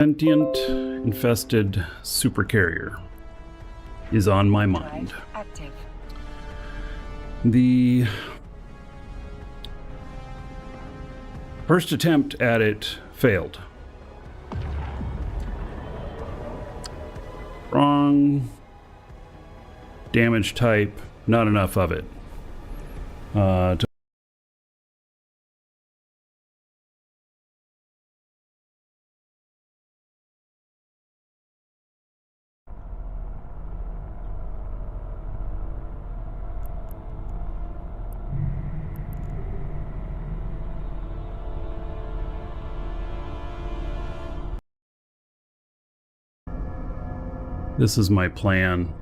Sentient infested supercarrier is on my mind. Active. The first attempt at it failed. Wrong damage type, not enough of it. This is my plan.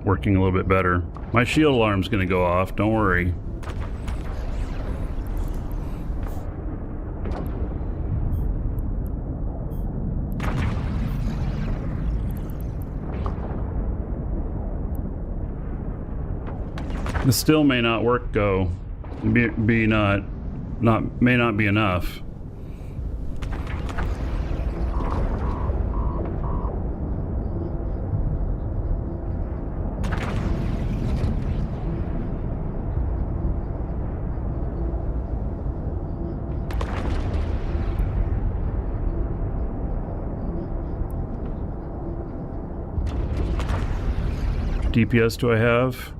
Working a little bit better. My shield alarm's gonna go off, don't worry. This still may not work, go. May not be enough. DPS do I have?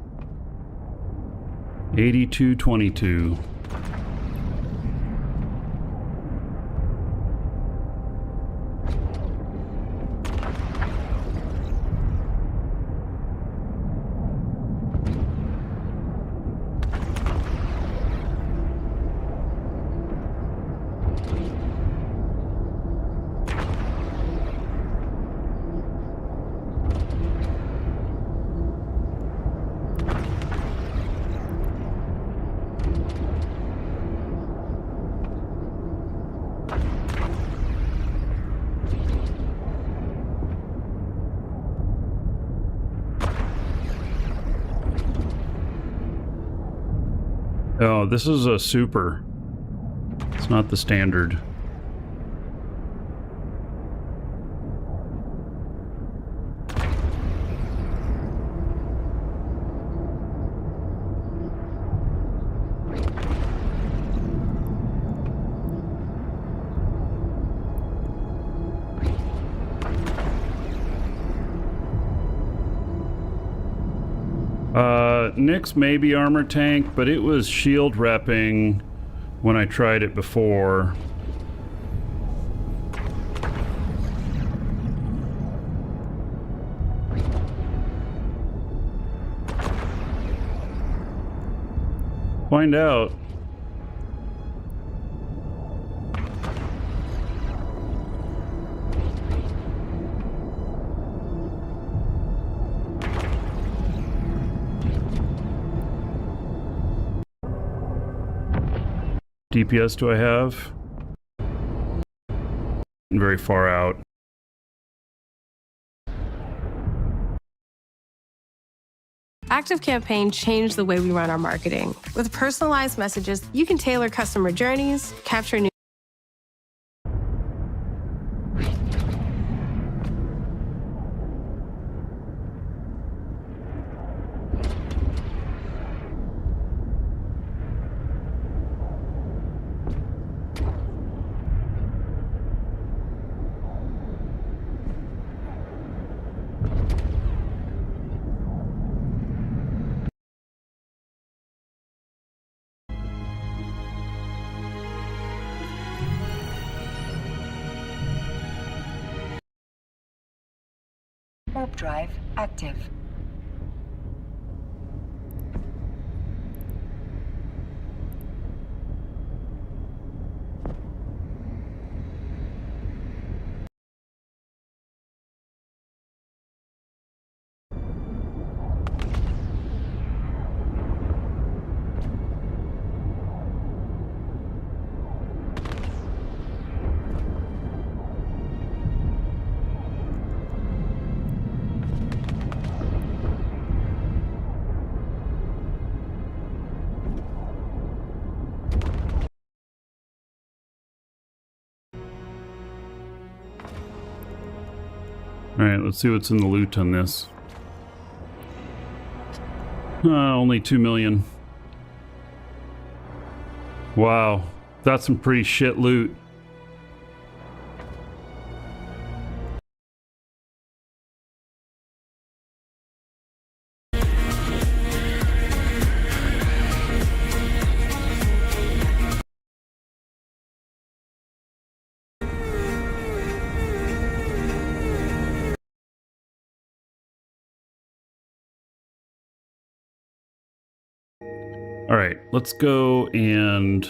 8222. Oh, this is a super. It's not the standard. Nyx may be armor tank, but it was shield repping when I tried it before. Find out. DPS do I have? Very far out. ActiveCampaign changed the way we run our marketing. With personalized messages, you can tailor customer journeys, capture new warp drive active. Alright, let's see what's in the loot on this. Only 2 million. Wow, that's some pretty shit loot. All right, let's go and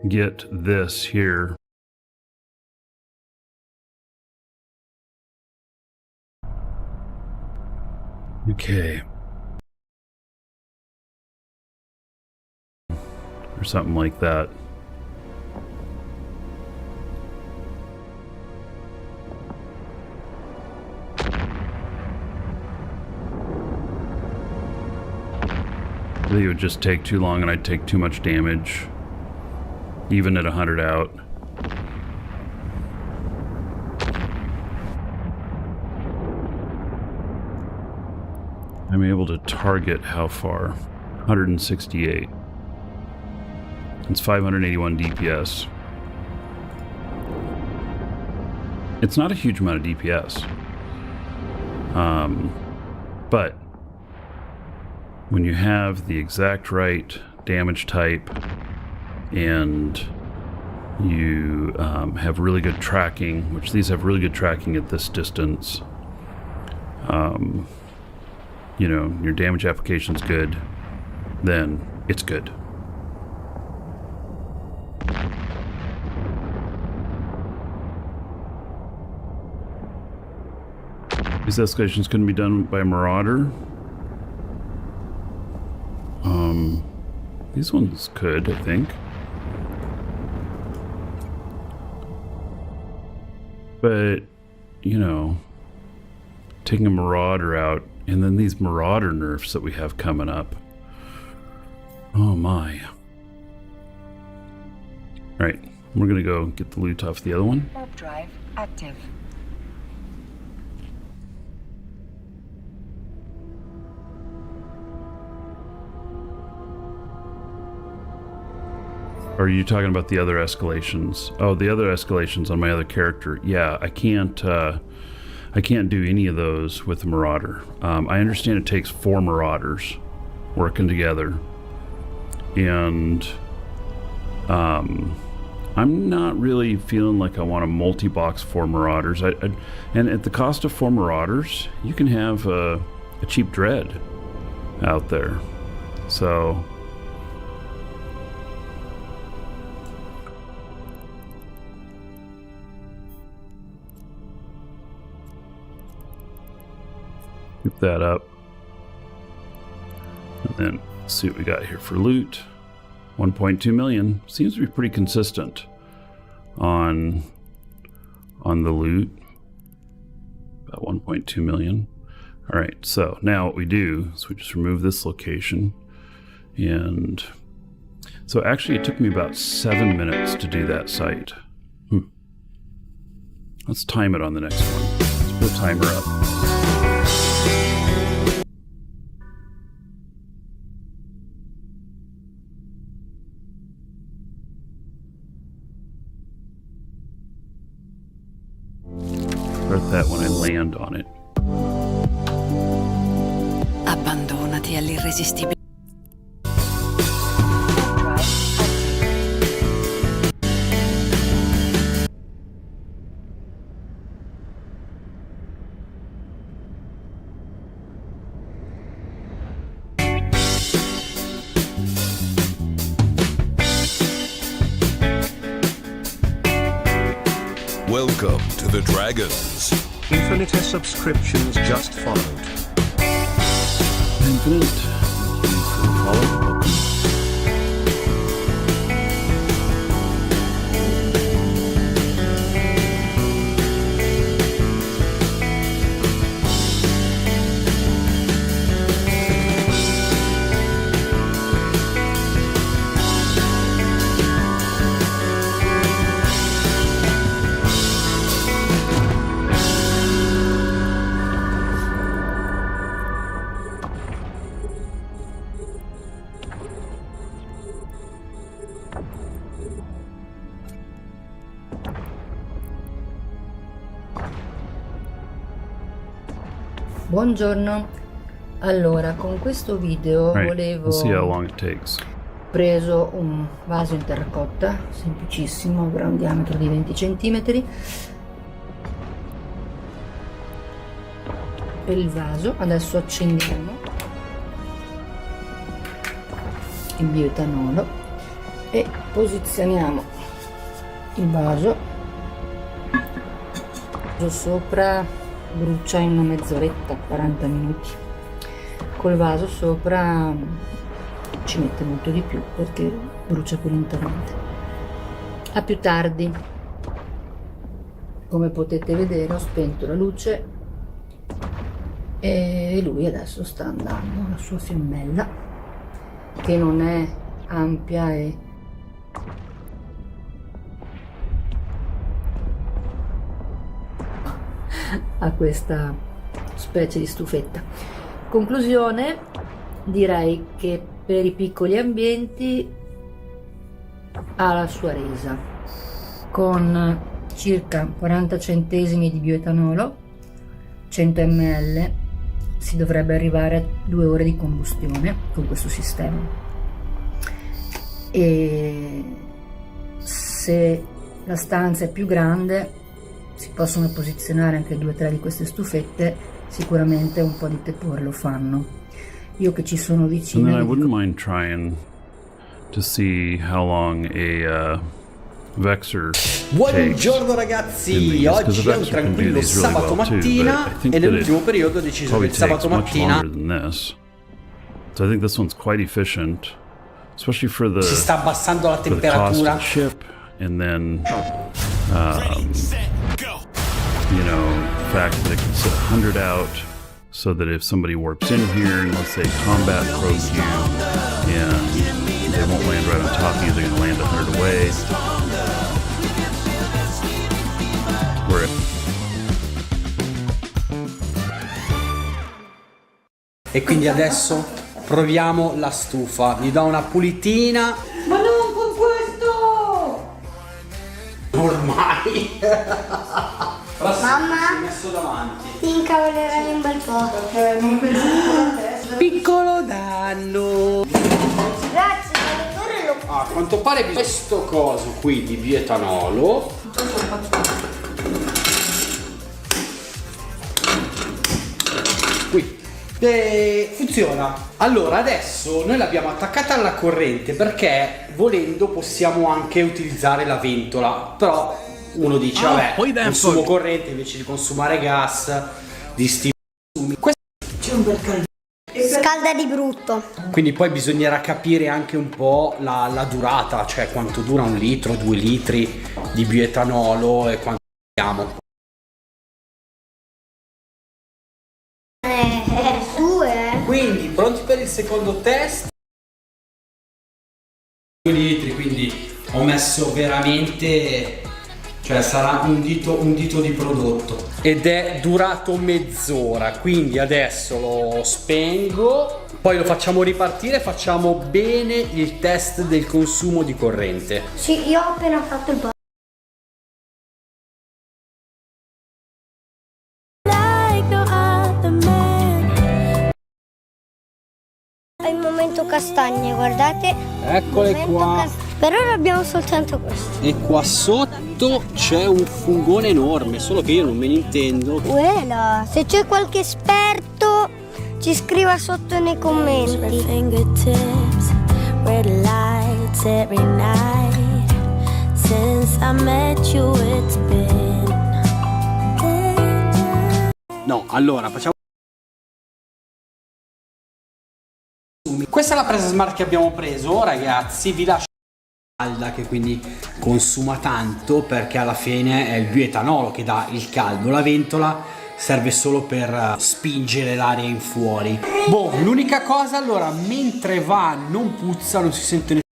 get this here. Okay. Or something like that. I think it would just take too long and I'd take too much damage, even at 100 out. I'm able to target how far? 168. It's 581 DPS. It's not a huge amount of DPS. But when you have the exact right damage type and you have really good tracking, which these have really good tracking at this distance, you know, your damage application's good, then it's good. These escalations couldn't be done by a Marauder. These ones could, I think. But, you know, taking a Marauder out, and then these Marauder nerfs that we have coming up. Oh my. Right, we're gonna go get the loot off the other one. Warp drive active. Or are you talking about the other escalations? Oh, the other escalations on my other character. Yeah, I can't do any of those with the Marauder. I understand it takes 4 Marauders working together, and I'm not really feeling like I want to multi-box 4 Marauders. And at the cost of 4 Marauders, you can have a cheap Dread out there. So get that up, and then see what we got here for loot. 1.2 million. Seems to be pretty consistent on the loot. About 1.2 million. All right, so now what we do is we just remove this location. And so actually it took me about 7 minutes to do that site. Let's time it on the next one. Let's put a timer up. Start that when I land on it. Abbandonati all'irresistibile. Welcome to the Dragons. Infinite subscriptions just followed. Infinite. Thank you for the follow. Welcome. Buongiorno, allora con questo video All right, volevo let's see how long it takes. preso un vaso in terracotta semplicissimo, avrà un diametro di 20 cm. Per il vaso adesso accendiamo il bioetanolo e posizioniamo il vaso sopra. Brucia in una mezz'oretta, 40 minuti. Col vaso sopra ci mette molto di più perché brucia più lentamente. A più tardi. Come potete vedere ho spento la luce e lui adesso sta andando alla sua fiammella, che non è ampia e a questa specie di stufetta. Conclusione, direi che per i piccoli ambienti ha la sua resa. Con circa 40 centesimi di bioetanolo, 100 ml, si dovrebbe arrivare a 2 ore di combustione con questo sistema. E se la stanza è più grande si possono posizionare anche 2 o 3 di queste stufette, sicuramente un po' di tepore lo fanno. Io che ci sono And vicino then I wouldn't mind trying to see how long a Vexer Buongiorno ragazzi, oggi è un tranquillo sabato mattina e nell'ultimo periodo ho deciso che il sabato mattina So I think this one's quite efficient, especially for the si sta abbassando la for the cost temperatura. of the ship, and then you know, the fact that it can sit 100 out, so that if somebody warps in here and let's say combat probes you and they won't land right on top of you, they're going to land 100 away. Where E quindi adesso proviamo la stufa. Mi do una pulitina. Ma non con questo! Ormai. Mamma, Messo davanti. ti incavolerai un bel po'. Piccolo danno. Grazie, l'autore lo A quanto pare questo coso qui di bioetanolo qui funziona. Allora adesso noi l'abbiamo attaccata alla corrente perché volendo possiamo anche utilizzare la ventola, però uno dice vabbè, consumo corrente invece di consumare gas, di stimoli. Questo c'è un bel caldo Scalda di brutto. Quindi poi bisognerà capire anche un po' la durata, cioè quanto dura 1 litro, 2 litri di bioetanolo e quanto abbiamo. Quindi pronti per il secondo test? 2 litri, quindi ho messo veramente, cioè sarà un dito di prodotto, ed è durato mezz'ora, quindi adesso lo spengo, poi lo facciamo ripartire, facciamo bene il test del consumo di corrente. Sì, io ho appena fatto il È il momento castagne, guardate. Eccole qua. Per ora abbiamo soltanto questo. E qua sotto c'è un fungone enorme, solo che io non me ne intendo. Quella, se c'è qualche esperto ci scriva sotto nei commenti. No, allora facciamo. Questa è la presa smart che abbiamo preso, ragazzi. Vi lascio calda, che quindi consuma tanto, perché alla fine è il bioetanolo che dà il caldo. La ventola serve solo per spingere l'aria in fuori. Boh, l'unica cosa, allora, mentre va non puzza, non si sente nessuno.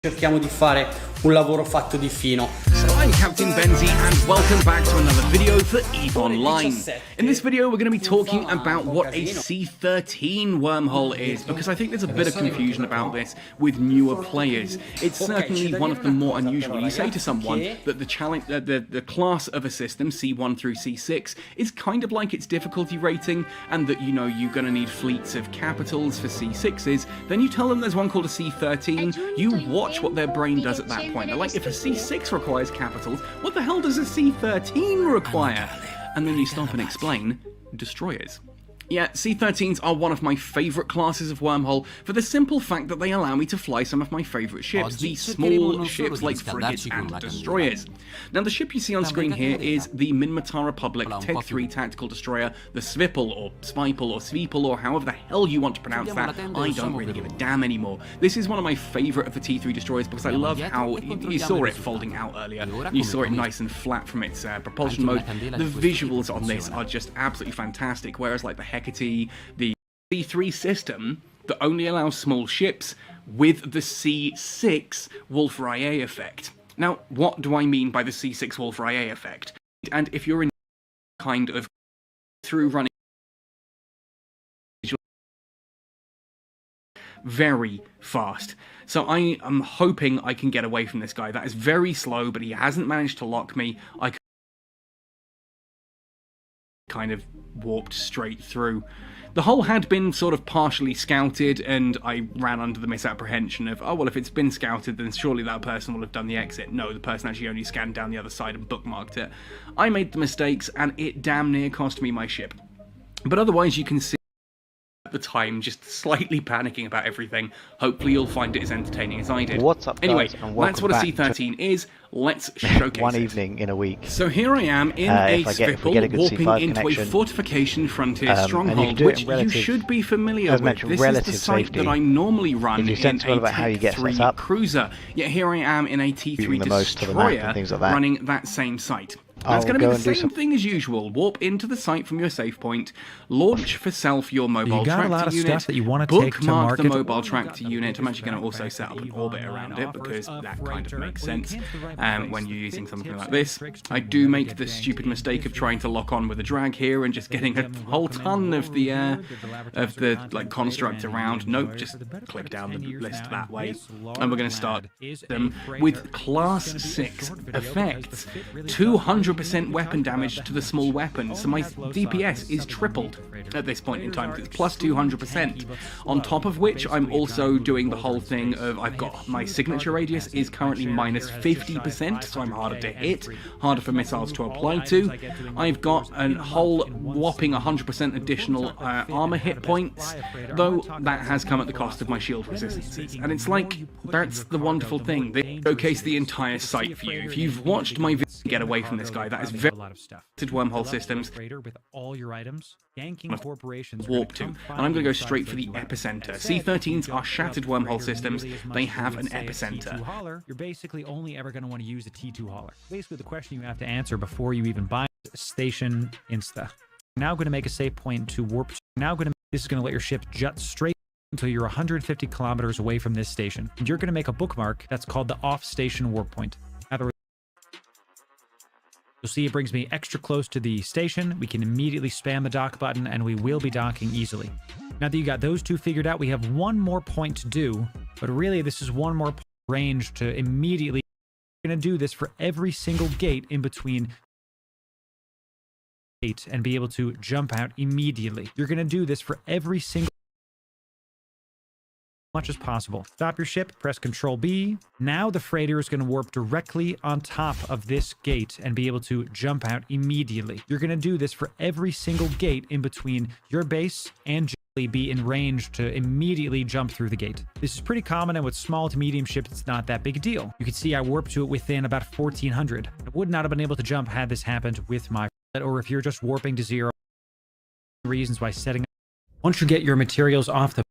Cerchiamo di fare un lavoro fatto di fino. So I'm Captain Benzi and welcome back to another video for EVE Online. In this video we're going to be talking about what a C13 wormhole is, because I think there's a bit of confusion about this with newer players. It's certainly one of the more unusual. You say to someone that the challenge, the class of a system, C1 through C6, is kind of like its difficulty rating, and that, you know, you're going to need fleets of capitals for C6s, then you tell them there's one called a C13, you watch what their brain does at that point. They're like, if a C6 requires capitals, what the hell does a C13 require? And then you stop and explain, destroyers. Yeah, C13s are one of my favourite classes of wormhole for the simple fact that they allow me to fly some of my favourite ships, the small ships like frigates and destroyers. Now the ship you see on screen here is the Minmatar Republic Tech 3 tactical destroyer, the Svipal or Spipal or Svipal or however the hell you want to pronounce that. I don't really give a damn anymore. This is one of my favourite of the T3 destroyers because I love how you saw it folding out earlier. You saw it nice and flat from its propulsion mode. The visuals on this are just absolutely fantastic, whereas like the Hecate, the C3 system that only allows small ships with the C6 Wolf-Rayet effect. Now, what do I mean by the C6 Wolf-Rayet effect? And if you're in kind of through running very fast. So I am hoping I can get away from this guy. That is very slow, but he hasn't managed to lock me. I kind of warped straight through. The hull had been sort of partially scouted, and I ran under the misapprehension of, oh, well, if it's been scouted, then surely that person will have done the exit. No, the person actually only scanned down the other side and bookmarked it. I made the mistakes, and it damn near cost me my ship. But otherwise, you can see at the time just slightly panicking about everything. Hopefully you'll find it as entertaining as I did. What's up, guys, anyway, and that's what a welcome back C13 is. Let's showcase one it. evening in a week. So here I am in a Svipal, warping into a fortification frontier stronghold, which you should be familiar with. This is the site that I normally run in a Tech 3 cruiser, yet here I am in a T3 destroyer running that same site. That's going to be the same thing as usual. Warp into the site from your save point, launch for self your mobile tractor unit, bookmark the mobile tractor unit. I'm actually going to also set up an orbit around it because that kind of makes sense when you're using something like this. I do make the stupid mistake of trying to lock on with a drag here and just getting a whole ton of the like construct around. Nope, just click down the list that way. And we're going to start them with class 6 effects. 200% weapon damage to the small weapons, so my DPS is tripled at this point in time, because it's plus 200%. On top of which, I'm also doing the whole thing of, I've got my signature radius is currently minus 50%, so I'm harder to hit, harder for missiles to apply to. I've got a whole whopping 100% additional armor hit points, though that has come at the cost of my shield resistances. And it's like, that's the wonderful thing. They showcase the entire site for you. If you've watched my video get away from this guy, that is very of stuff. Wormhole systems with all your items, yanking corporations warp to, and I'm going to go straight for the epicenter. C13s are shattered wormhole systems. They have an epicenter. You're basically only ever going to want to use a T2 hauler. Basically, the question you have to answer before you even buy Station Insta. Now going to make a save point to warp. This is going to let your ship jut straight until you're 150 kilometers away from this station. And you're going to make a bookmark that's called the off-station warp point. You'll see it brings me extra close to the station. We can immediately spam the dock button and we will be docking easily. Now that you got those two figured out, we have one more point to do, but really this is one more range to immediately. We're going to do this for every single gate in between and be able to jump out immediately. You're going to do this for every single much as possible. Stop your ship, press Control B. Now the freighter is going to warp directly on top of this gate and be able to jump out immediately. You're going to do this for every single gate in between your base and be in range to immediately jump through the gate. This is pretty common, and with small to medium ships, it's not that big a deal. You can see I warped to it within about 1400. I would not have been able to jump had this happened with my, or if you're just warping to 0. Reasons why setting up. Once you get your materials off the.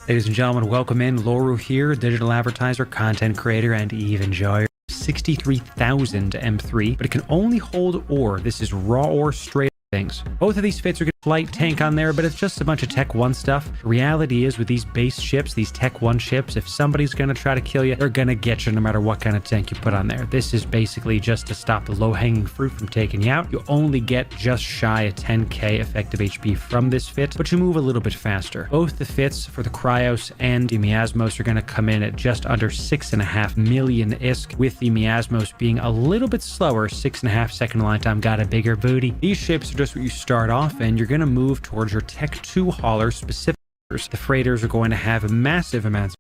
Ladies and gentlemen, welcome in. Loru here, digital advertiser, content creator, and Eve enjoyer. 63,000 M3, but it can only hold ore. This is raw ore straight things. Both of these fits are good. Light tank on there, but it's just a bunch of Tech 1 stuff. The reality is with these base ships, these Tech 1 ships, if somebody's going to try to kill you, they're going to get you no matter what kind of tank you put on there. This is basically just to stop the low-hanging fruit from taking you out. You only get just shy of 10k effective HP from this fit, but you move a little bit faster. Both the fits for the Cryos and the Miasmos are going to come in at just under 6.5 million ISK, with the Miasmos being a little bit slower, 6.5 second line time, got a bigger booty. These ships are just what you start off, and you're going to move towards your Tech 2 hauler specific. The freighters are going to have massive amounts of,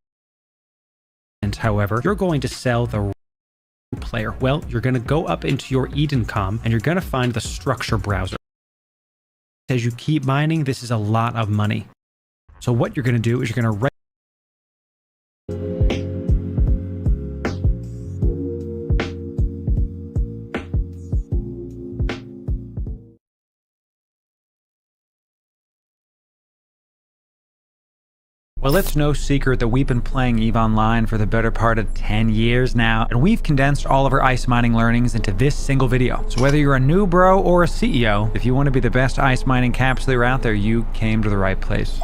and however, you're going to sell the player. Well, you're going to go up into your EdenCom and you're going to find the structure browser. As you keep mining, this is a lot of money. So what you're going to do is you're going to write. Well, it's no secret that we've been playing EVE Online for the better part of 10 years now, and we've condensed all of our ice mining learnings into this single video. So whether you're a new bro or a CEO, if you want to be the best ice mining capsuler out there, you came to the right place.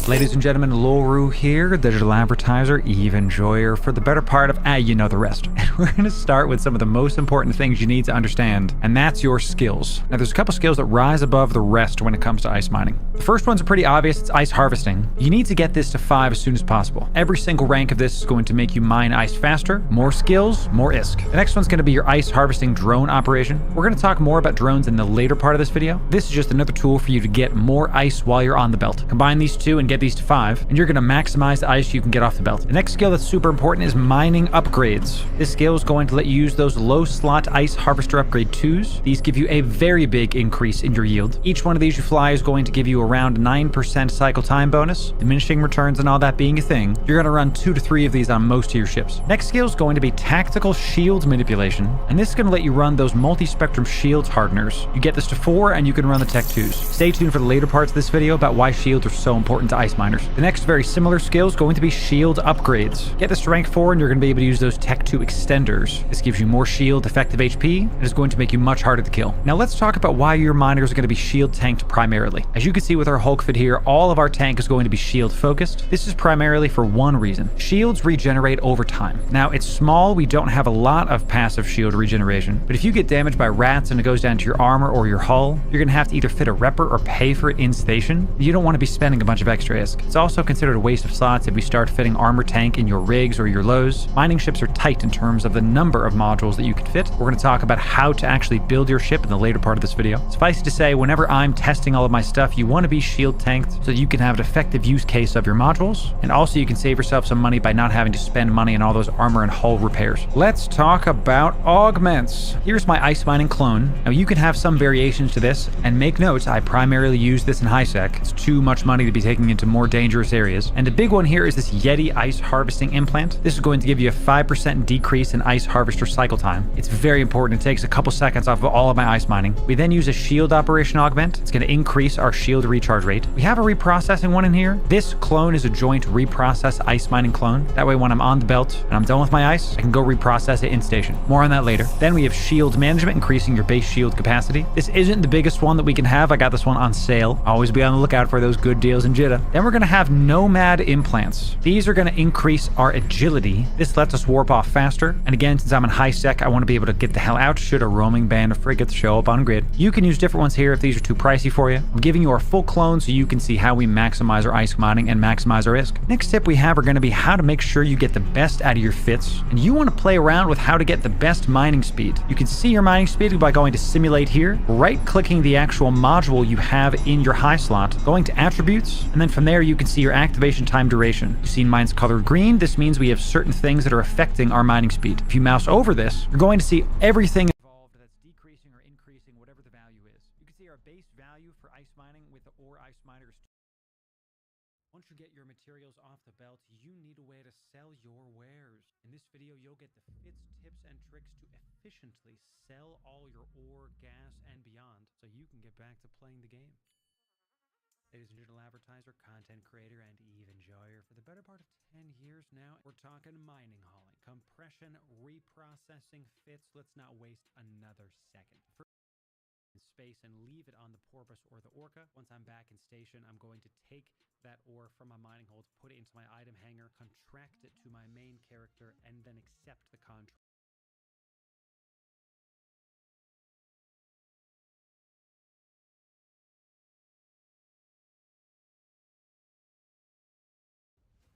Ladies and gentlemen, Loru here, digital advertiser, Eve enjoyer, for the better part of, you know the rest. And we're going to start with some of the most important things you need to understand, and that's your skills. Now, there's a couple skills that rise above the rest when it comes to ice mining. The first one's pretty obvious, it's ice harvesting. You need to get this to 5 as soon as possible. Every single rank of this is going to make you mine ice faster, more skills, more ISK. The next one's going to be your ice harvesting drone operation. We're going to talk more about drones in the later part of this video. This is just another tool for you to get more ice while you're on the belt. Combine these two and get these to 5, and you're going to maximize the ice you can get off the belt. The next skill that's super important is mining upgrades. This skill is going to let you use those low slot ice harvester upgrade 2s. These give you a very big increase in your yield. Each one of these you fly is going to give you around 9% cycle time bonus, diminishing returns and all that being a thing. You're going to run 2 to 3 of these on most of your ships. Next skill is going to be tactical shield manipulation, and this is going to let you run those multi-spectrum shields hardeners. You get this to 4 and you can run the Tech 2s. Stay tuned for the later parts of this video about why shields are so important to ice miners. The next very similar skill is going to be shield upgrades. Get this to rank 4 and you're going to be able to use those Tech 2 extenders. This gives you more shield effective HP and is going to make you much harder to kill. Now let's talk about why your miners are going to be shield tanked primarily. As you can see with our Hulk fit here, all of our tank is going to be shield focused. This is primarily for one reason. Shields regenerate over time. Now it's small, we don't have a lot of passive shield regeneration, but if you get damaged by rats and it goes down to your armor or your hull, you're going to have to either fit a repper or pay for it in station. You don't want to be spending a bunch of extra ISK. It's also considered a waste of slots if we start fitting armor tank in your rigs or your lows. Mining ships are tight in terms of the number of modules that you can fit. We're going to talk about how to actually build your ship in the later part of this video. Suffice it to say, whenever I'm testing all of my stuff, you want to be shield tanked so that you can have an effective use case of your modules, and also you can save yourself some money by not having to spend money on all those armor and hull repairs. Let's talk about augments. Here's my ice mining clone. Now you can have some variations to this, and make note, I primarily use this in high sec. It's too much money to be taking into more dangerous areas. And the big one here is this Yeti ice harvesting implant. This is going to give you a 5% decrease in ice harvester cycle time. It's very important. It takes a couple seconds off of all of my ice mining. We then use a shield operation augment. It's going to increase our shield recharge rate. We have a reprocessing one in here. This clone is a joint reprocess ice mining clone. That way when I'm on the belt and I'm done with my ice, I can go reprocess it in station. More on that later. Then we have shield management, increasing your base shield capacity. This isn't the biggest one that we can have. I got this one on sale. Always be on the lookout for those good deals in Jitta. Then we're going to have nomad implants. These are going to increase our agility. This lets us warp off faster. And again, since I'm in high sec, I want to be able to get the hell out should a roaming band of frigates show up on grid. You can use different ones here if these are too pricey for you. I'm giving you our full clone so you can see how we maximize our ice mining and maximize our ISK. Next tip we have are going to be how to make sure you get the best out of your fits. And you want to play around with how to get the best mining speed. You can see your mining speed by going to simulate here, right-clicking the actual module you have in your high slot, going to attributes, and then from there you can see your activation time duration. You've seen mine's colored green. This means we have certain things that are affecting our mining speed. If you mouse over this, you're going to see everything involved that's decreasing or increasing whatever the value is. You can see our base value for ice mining with the ore ice miners. Once you get your materials off the belt, you need a way to sell your wares. In this video, you'll get the fits, tips, and tricks to efficiently sell all your ore, gas, and beyond so you can get back to playing the game. Ladies and gentlemen, advertiser, content creator, and Eve enjoyer. For the better part of 10 years now, we're talking mining hauling, compression, reprocessing, fits. Let's not waste another second. Space and leave it on the porpoise or the orca. Once I'm back in station, I'm going to take that ore from my mining hold, put it into my item hanger, contract it to my main character, and then accept the contract.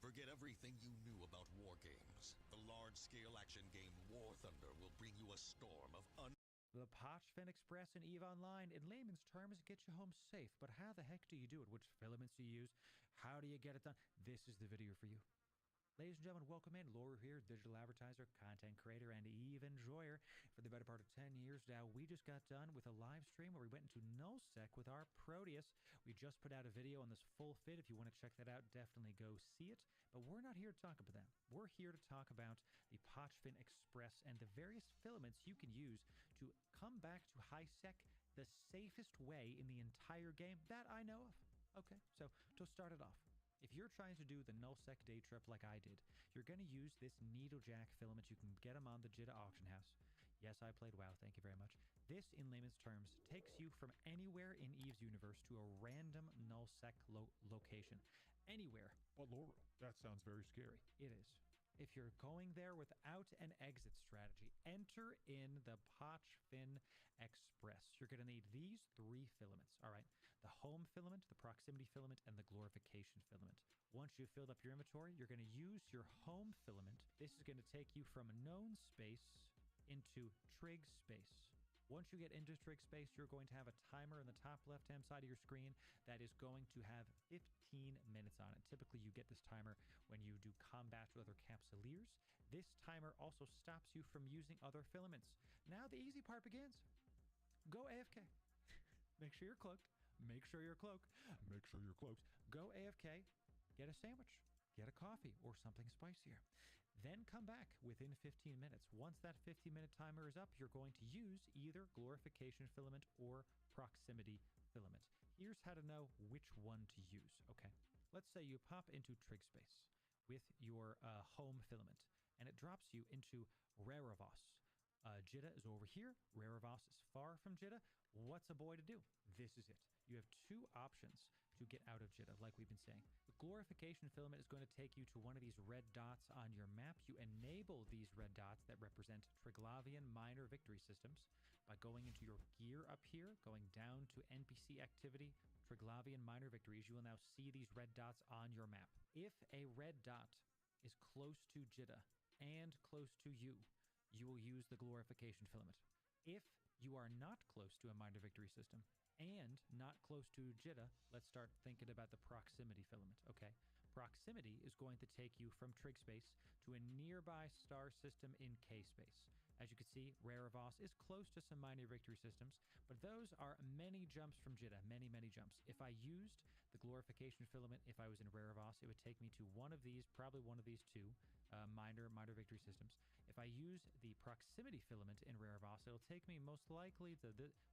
Forget everything you knew about war games. The large-scale action game War Thunder will bring you a storm of The Potchfin Express and EVE Online, in layman's terms, gets you home safe. But how the heck do you do it? Which filaments do you use? How do you get it done? This is the video for you. Ladies and gentlemen, welcome in. Laura here, digital advertiser, content creator, and EVE enjoyer. For the better part of 10 years now, we just got done with a live stream where we went into nullsec with our Proteus. We just put out a video on this full fit. If you want to check that out, definitely go see it. But we're not here to talk about that. We're here to talk about the Potchfin Express and the various filaments you can use to come back to high sec the safest way in the entire game that I know of. Okay, so to start it off, if you're trying to do the nullsec day trip like I did, you're going to use this Needlejack filament. You can get them on the Jitta auction house. Yes, I played WoW, thank you very much. This, in layman's terms, takes you from anywhere in Eve's universe to a random nullsec location. Anywhere. But Laura, that sounds very scary. It is. If you're going there without an exit strategy, enter in the Potchfin Express. You're going to need these three filaments, all right? The home filament, the proximity filament, and the glorification filament. Once you've filled up your inventory, you're going to use your home filament. This is going to take you from known space into trig space. Once you get into trig space, you're going to have a timer in the top left-hand side of your screen that is going to have 15 minutes on it. Typically, you get this timer when you do combat with other capsuleers. This timer also stops you from using other filaments. Now the easy part begins. Go AFK. Make sure you're cloaked. Make sure you're cloaked. Make sure you're cloaked. Go AFK. Get a sandwich. Get a coffee or something spicier. Then come back within 15 minutes. Once that 15-minute timer is up, you're going to use either glorification filament or proximity filament. Here's how to know which one to use, okay? Let's say you pop into trig space with your home filament, and it drops you into Rarivos. Jitta is over here. Rarivos is far from Jitta. What's a boy to do? This is it. You have two options to get out of Jitta, like we've been saying. The glorification filament is going to take you to one of these red dots on your map. You enable these red dots that represent Triglavian minor victory systems by going into your gear up here, going down to NPC activity, Triglavian minor victories. You will now see these red dots on your map. If a red dot is close to Jitta and close to you, you will use the glorification filament. If you are not close to a minor victory system and not close to Jitta, let's start thinking about the proximity filament, okay? Proximity is going to take you from trig space to a nearby star system in K space. As you can see, Rarivos is close to some minor victory systems, but those are many jumps from Jitta, many jumps. If I used the glorification filament, if I was in Rarivos, it would take me to one of these, probably one of these two minor victory systems. If I use the proximity filament in Rarivos, it'll take me most likely to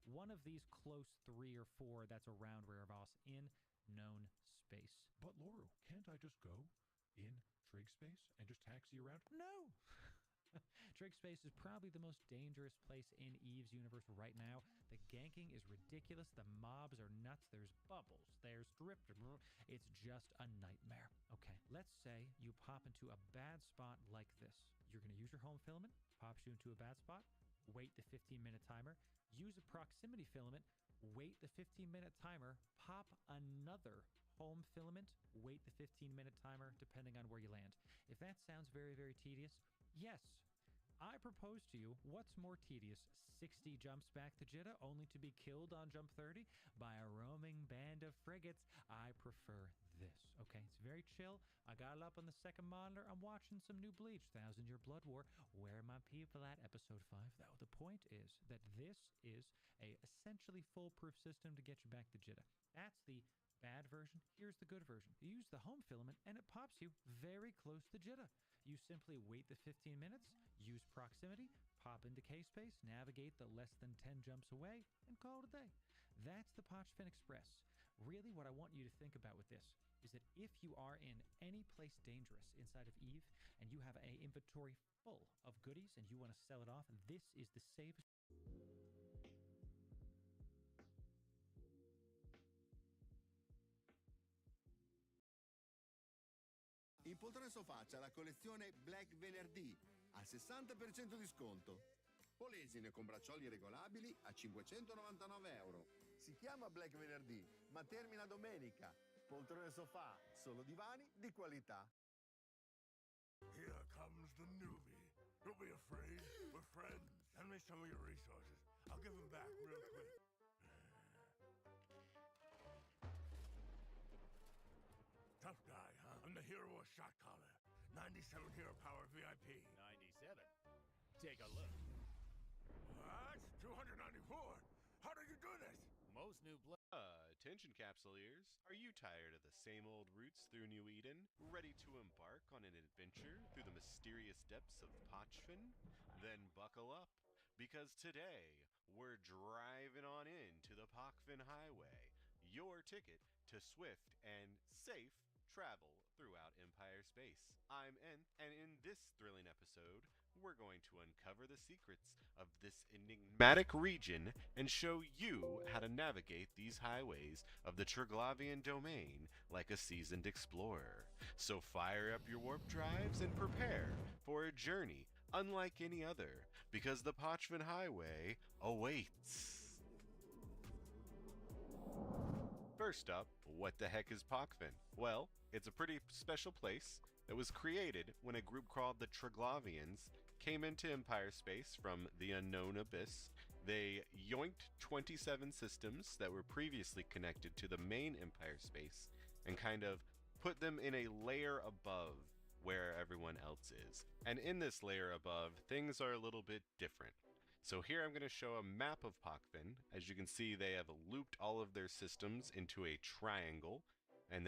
one of these close 3 or 4 that's around Rarivos in known space. But Lauru, can't I just go in trig space and just taxi around? No! Trig space is probably the most dangerous place in Eve's universe right now. The ganking is ridiculous. The mobs are nuts. There's bubbles. There's drift. It's just a nightmare. Okay, let's say you pop into a bad spot like this. You're going to use your home filament, pops you into a bad spot, wait the 15-minute timer, use a proximity filament, wait the 15-minute timer, pop another home filament, wait the 15-minute timer, depending on where you land. If that sounds very tedious, yes, I propose to you, what's more tedious? 60 jumps back to Jitta, only to be killed on jump 30 by a roaming band of frigates? I prefer this, okay? It's very chill. I got it up on the second monitor. I'm watching some new Bleach, 1000-Year Blood War. Where are my people at? Episode 5, though. The point is that this is a essentially foolproof system to get you back to Jitta. That's the bad version. Here's the good version. You use the home filament and it pops you very close to Jitta. You simply wait the 15 minutes, use proximity, pop into K-space, navigate the less than 10 jumps away, and call it a day. That's the Pochfin Express. Really, what I want you to think about with this is that if you are in any place dangerous inside of Eve and you have an inventory full of goodies and you want to sell it off, this is the safest. In Poltrone Sofà c'è la collezione Black Venerdì a 60% di sconto. Polesine con braccioli regolabili a 599 euro. Si chiama Black Venerdì, ma termina domenica. Poltrone Sofà, solo divani di qualità. Here comes the newbie. Don't be afraid. We're friends. Send me some of your resources. I'll give them back real quick. Tough guy, huh? I'm the hero of Shot Caller. 97 hero power VIP. 97? Take a look. What? 294? How did you do this? Most new Attention Capsuleers. Are you tired of the same old routes through New Eden? Ready to embark on an adventure through the mysterious depths of Pochfin? Then buckle up, because today we're driving on into the Pochfin Highway, your ticket to swift and safe travel throughout Empire space. I'm Nth, and in this thrilling episode, we're going to uncover the secrets of this enigmatic region and show you how to navigate these highways of the Triglavian domain like a seasoned explorer. So fire up your warp drives and prepare for a journey unlike any other, because the Pochfin Highway awaits. First up, what the heck is Pochfin? Well, it's a pretty special place that was created when a group called the Triglavians came into Empire space from the unknown abyss. They yoinked 27 systems that were previously connected to the main Empire space and kind of put them in a layer above where everyone else is. And in this layer above, things are a little bit different. So here I'm going to show a map of Pochfin. As you can see, they have looped all of their systems into a triangle, and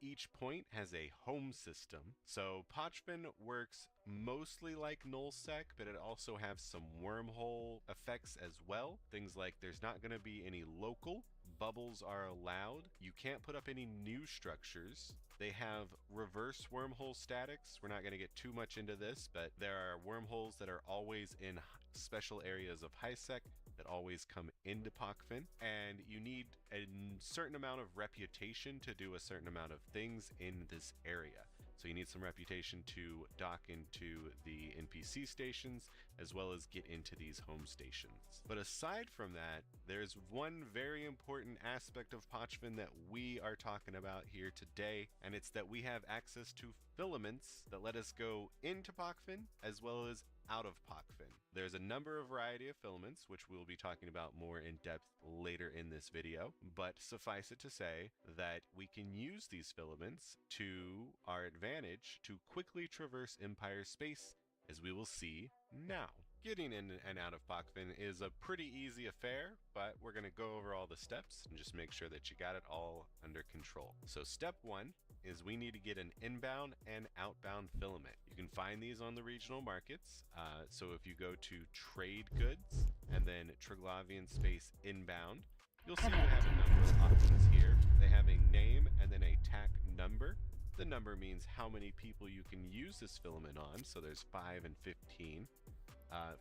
each point has a home system. So Pochfin works mostly like nullsec, but it also has some wormhole effects as well. Things like there's not going to be any local bubbles are allowed. You can't put up any new structures. They have reverse wormhole statics. We're not going to get too much into this, but there are wormholes that are always in special areas of HiSec that always come into Pochfin, and you need a certain amount of reputation to do a certain amount of things in this area. So you need some reputation to dock into the NPC stations as well as get into these home stations. But aside from that, there's one very important aspect of Pochfin that we are talking about here today, and it's that we have access to filaments that let us go into POCFIN as well as out of POCFIN. There's a number of variety of filaments, which we'll be talking about more in depth later in this video, but suffice it to say that we can use these filaments to our advantage to quickly traverse Empire space, as we will see now. Getting in and out of POCFIN is a pretty easy affair, but we're going to go over all the steps and just make sure that you got it all under control. So step one is we need to get an inbound and outbound filament. You can find these on the regional markets. So if you go to trade goods and then Triglavian space inbound, you'll see you have a number of options here. They have a name and then a TAC number. The number means how many people you can use this filament on. So there's 5 and 15.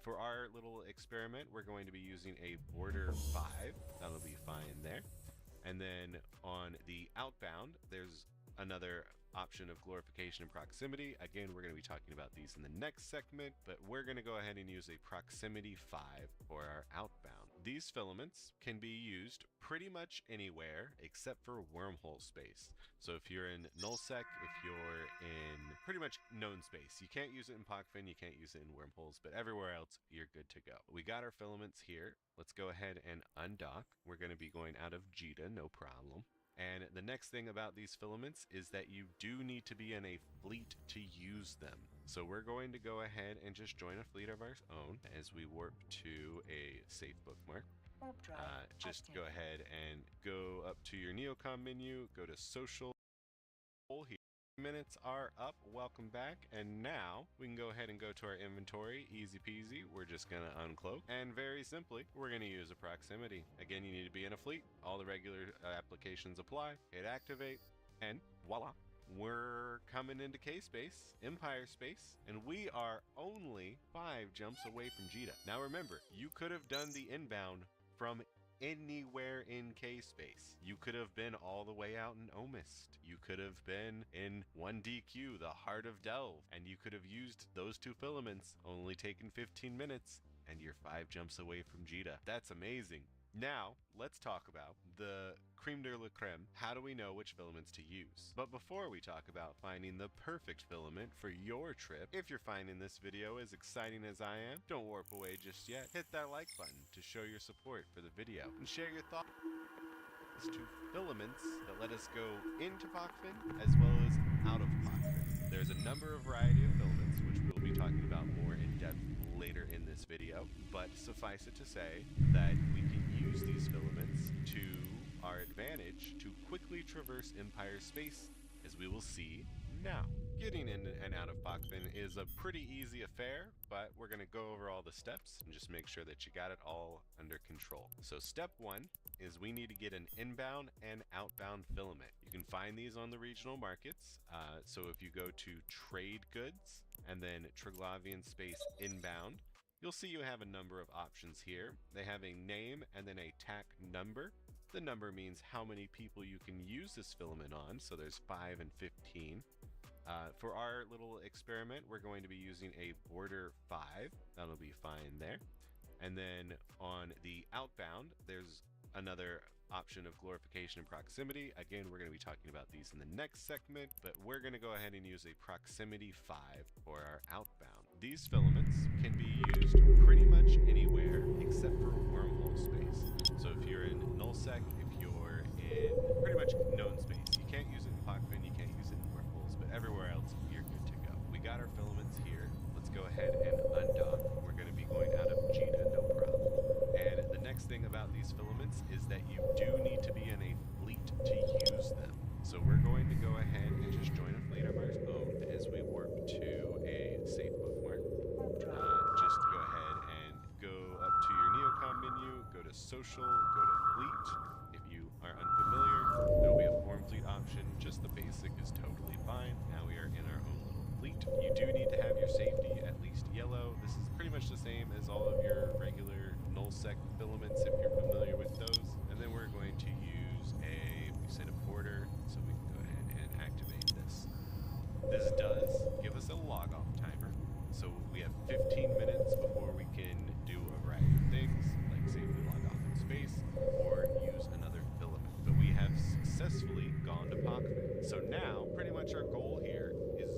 For our little experiment, we're going to be using a border 5. That'll be fine there. And then on the outbound, there's another option of glorification and proximity. Again, we're going to be talking about these in the next segment, but we're going to go ahead and use a proximity 5 for our outbound. These filaments can be used pretty much anywhere except for wormhole space. So if you're in nullsec, if you're in pretty much known space, you can't use it in POCFIN, you can't use it in wormholes, but everywhere else, you're good to go. We got our filaments here. Let's go ahead and undock. We're going to be going out of JITA, no problem. And the next thing about these filaments is that you do need to be in a fleet to use them. So we're going to go ahead and just join a fleet of our own as we warp to a safe bookmark. Just go ahead and go up to your Neocom menu, go to social here. Minutes are up. Welcome back. And now we can go ahead and go to our inventory. Easy peasy. We're just going to uncloak. And very simply, we're going to use a proximity. Again, you need to be in a fleet. All the regular applications apply. Hit activate. And voila. We're coming into K-space, Empire space, and we are only 5 jumps away from JITA. Now remember, you could have done the inbound from anywhere in K-space. You could have been all the way out in Omist. You could have been in 1DQ, the heart of Delve, and you could have used those 2 filaments, only taken 15 minutes, and you're 5 jumps away from JITA. That's amazing. Now, let's talk about the creme de la creme. How do we know which filaments to use? But before we talk about finding the perfect filament for your trip, if you're finding this video as exciting as I am, don't warp away just yet. Hit that like button to show your support for the video and share your thoughts to filaments that let us go into POCFIN as well as out of POCFIN. There's a number of variety of filaments which we'll be talking about more in depth later in this video, but suffice it to say that we can use these filaments to our advantage to quickly traverse Empire space, as we will see now. Getting in and out of POCFIN is a pretty easy affair, but we're going to go over all the steps and just make sure that you got it all under control. So step one is we need to get an inbound and outbound filament. You can find these on the regional markets. So if you go to trade goods and then Triglavian space inbound, you'll see you have a number of options here. They have a name and then a TAC number. The number means how many people you can use this filament on. So there's 5 and 15. For our little experiment, we're going to be using a border 5. That'll be fine there. And then on the outbound, there's another option of glorification and proximity. Again, we're going to be talking about these in the next segment, but we're going to go ahead and use a proximity 5 for our outbound. These filaments can be used pretty much anywhere except for wormhole space. So if you're in nullsec, if you're in pretty much known space, you can't use it in POCFIN, you can't use it in wormholes, but everywhere else, you're good to go. We got our filaments here. Let's go ahead and undock. We're going to be going out of JITA, no problem. And the next thing about these filaments is that you do need to be in a fleet to use them. So we're going to go ahead and just join a fleet of our own as we warp to a safe bookmark. Just go ahead and go up to your Neocom menu, go to social, go to fleet. If you are unfamiliar, there'll be a form fleet option. Just the basic is totally fine. Now we are in our own little fleet. You do need to have your safety at least yellow. This is pretty much the same as all of your regular nullsec filaments if you're familiar with those. And then we're going to use we said a border, so we can go ahead and activate this. This does give us a log off timer. So we have 15 minutes before we can do a variety of things, like safely log off in space or use another filament. But we have successfully gone to POCFIN. So now, pretty much our goal here is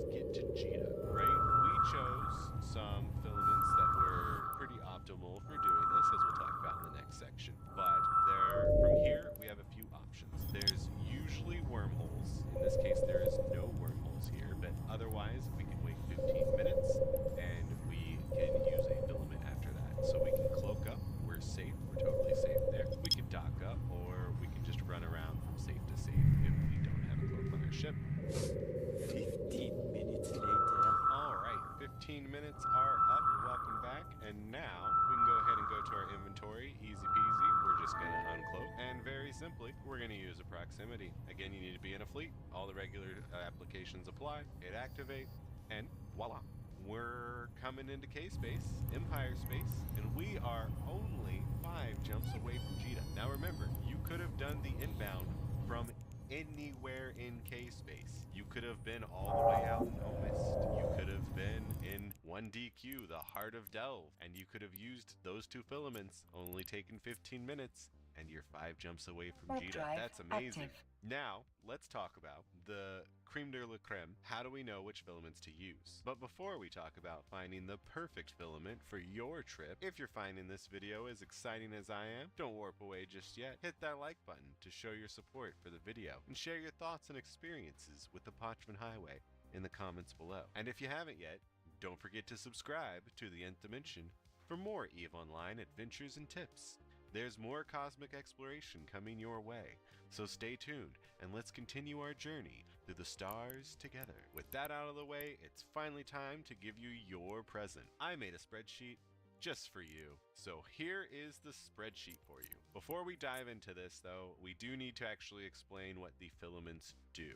And now we can go ahead and go to our inventory, easy peasy. We're just gonna uncloak, and very simply, we're gonna use a proximity. Again, you need to be in a fleet. All the regular applications apply, hit activate, and voila. We're coming into K-Space, Empire Space, and we are only 5 jumps away from Jita. Now remember, you could have done the inbound from anywhere in K-Space. You could have been all the way out in Omist. You could have been in 1DQ, the heart of Delve, and you could have used those 2 filaments, only taken 15 minutes, and you're 5 jumps away from Warp Jita. drive That's amazing. active. Now, let's talk about the creme de la creme. How do we know which filaments to use? But before we talk about finding the perfect filament for your trip, if you're finding this video as exciting as I am, don't warp away just yet. Hit that like button to show your support for the video, and share your thoughts and experiences with the Parchment Highway in the comments below. And if you haven't yet, don't forget to subscribe to the Nth Dimension for more EVE Online adventures and tips. There's more cosmic exploration coming your way, so stay tuned and let's continue our journey through the stars together. With that out of the way, it's finally time to give you your present. I made a spreadsheet just for you, so here is the spreadsheet for you. Before we dive into this though, we do need to actually explain what the filaments do.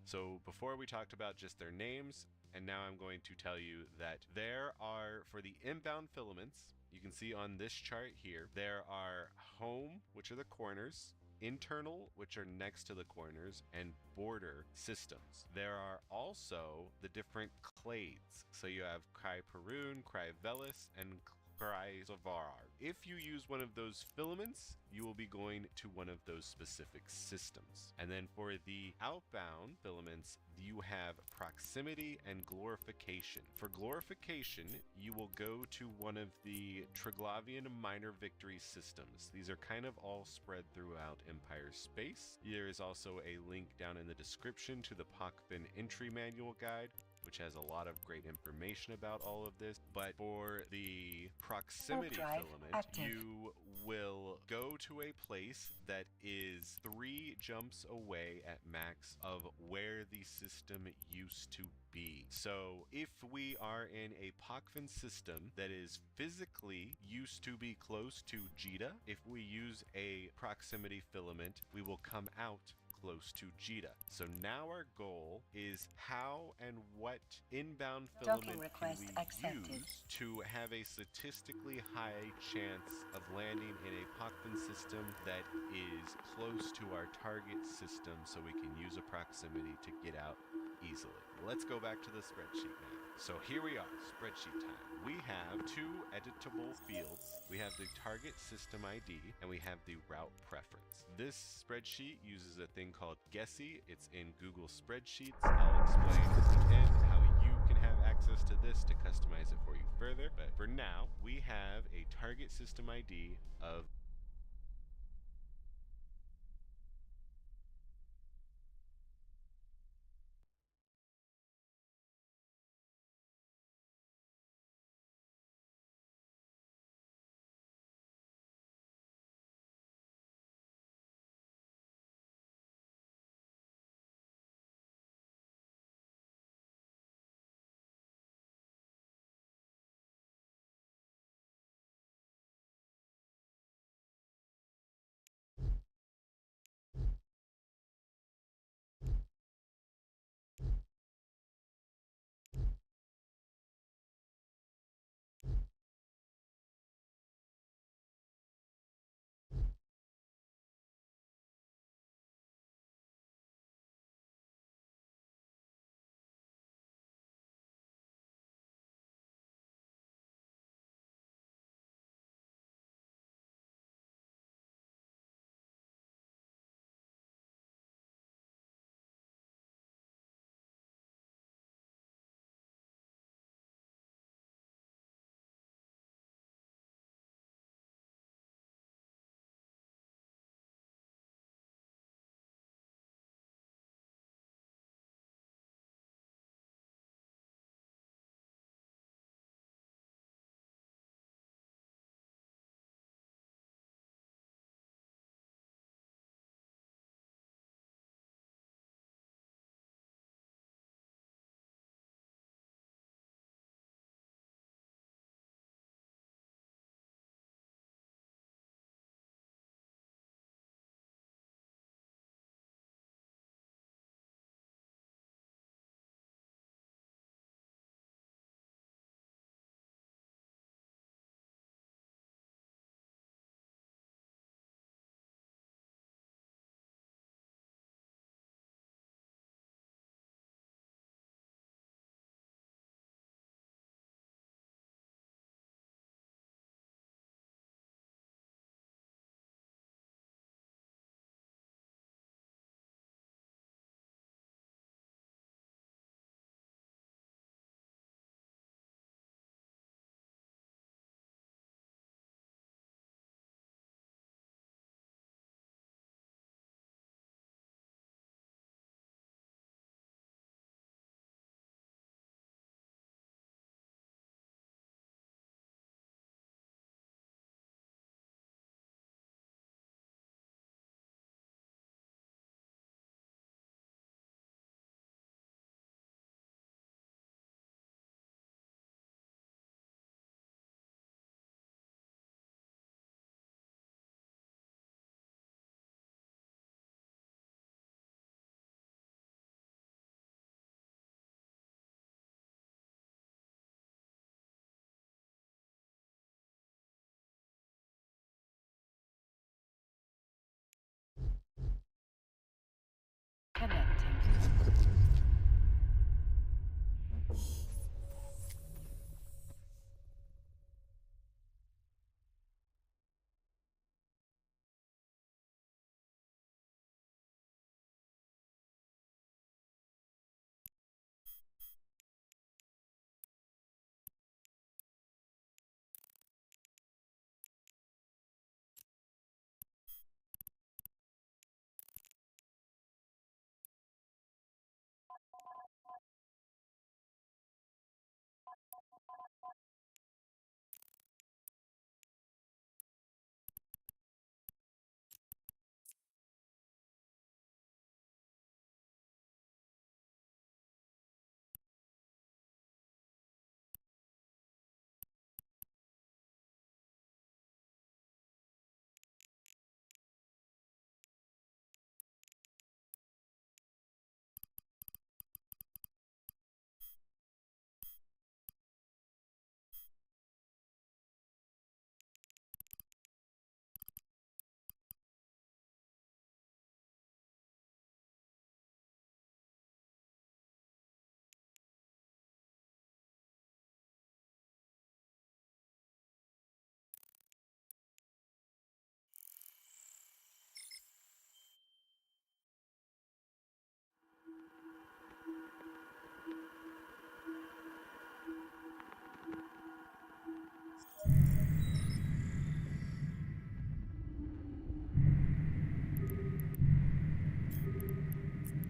So before we talked about just their names, and now I'm going to tell you that there are, for the inbound filaments, you can see on this chart here, there are home, which are the corners, internal, which are next to the corners, and border systems. There are also the different clades. So you have Cryperoon, Cryvelis, and Cryzovar. If you use one of those filaments, you will be going to one of those specific systems. And then for the outbound filaments, you have proximity and glorification. For glorification, you will go to one of the Triglavian minor victory systems. These are kind of all spread throughout Empire Space. There is also a link down in the description to the Pokfin entry manual guide, which has a lot of great information about all of this. But for the proximity filament, active. you will go to a place that is 3 jumps away at max of where the system used to be. So if we are in a Pokfin system that is physically used to be close to Jita, if we use a proximity filament, we will come out close to Jita. So now our goal is how and what inbound filament can we use to have a statistically high chance of landing in a Pokfin system that is close to our target system so we can use a proximity to get out easily. Let's go back to the spreadsheet now. So here we are, spreadsheet time. We have 2 editable fields. We have the target system ID and we have the route preference. This spreadsheet uses a thing called Gessie. It's in Google Spreadsheets. I'll explain at the end how you can have access to this to customize it for you further. But for now, we have a target system ID of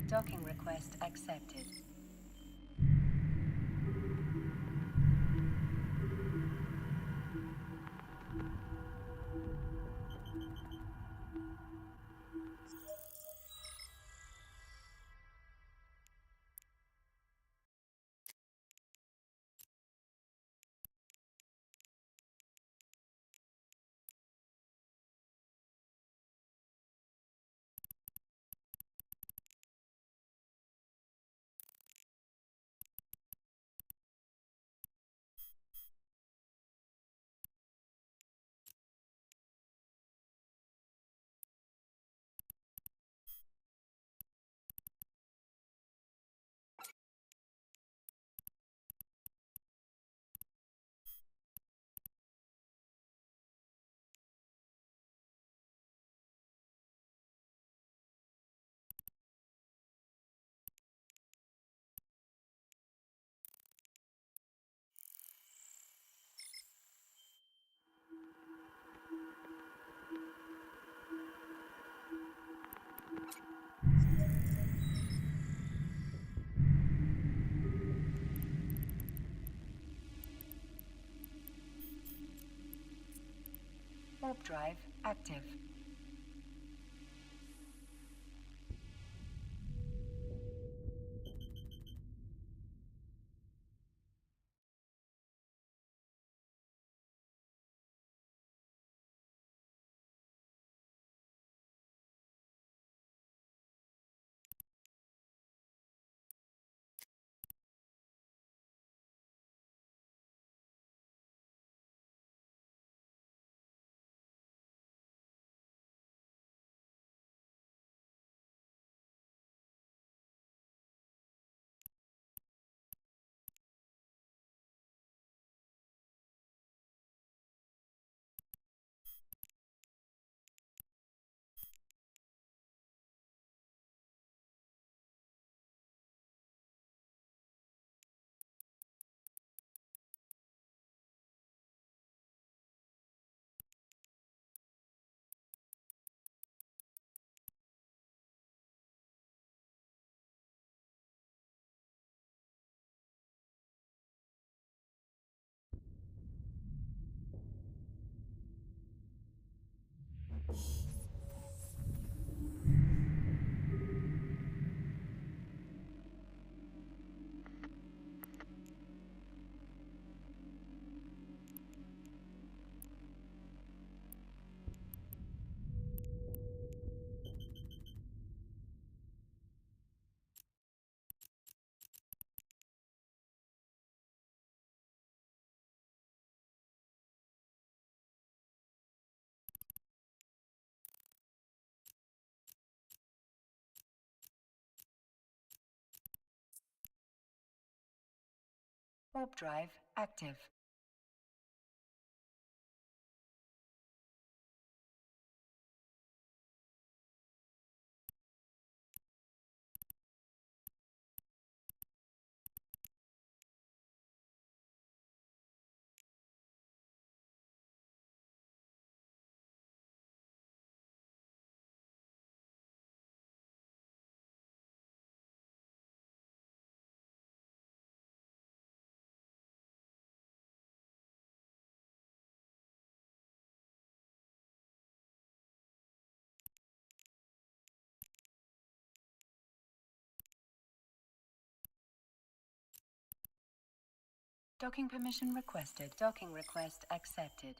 Docking request accepted. Warp drive active. Warp drive active. Docking permission requested. Docking request accepted.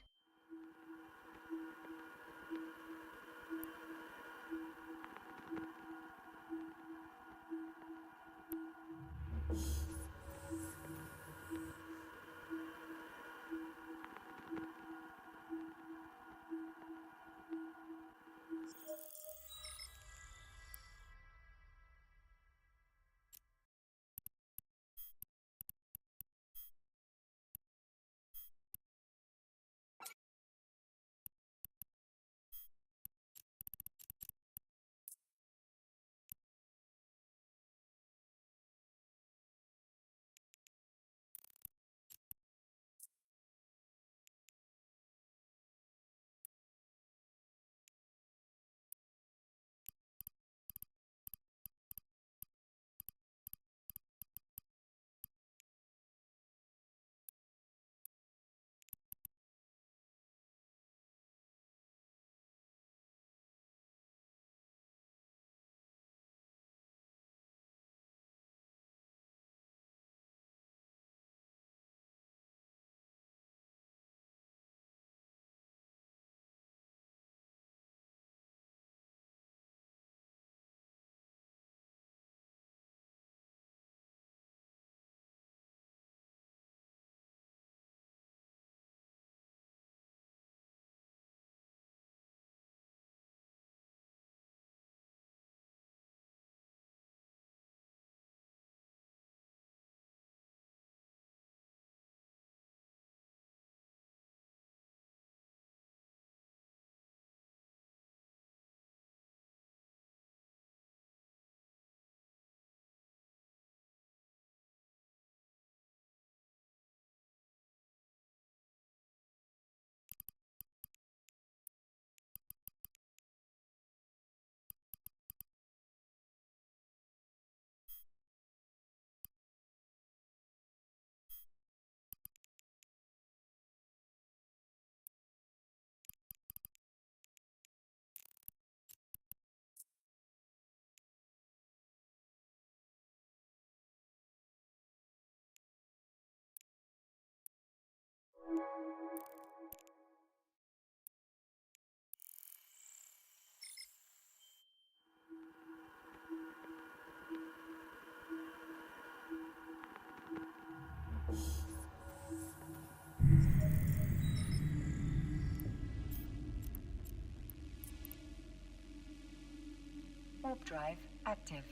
Warp drive active.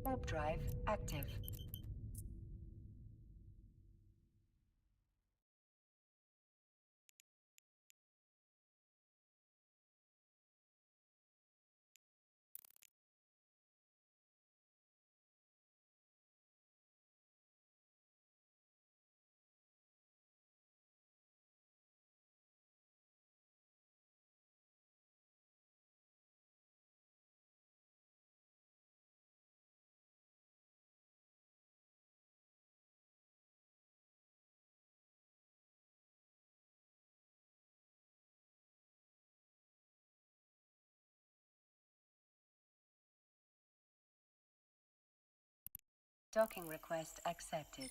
Warp drive active. Docking request accepted.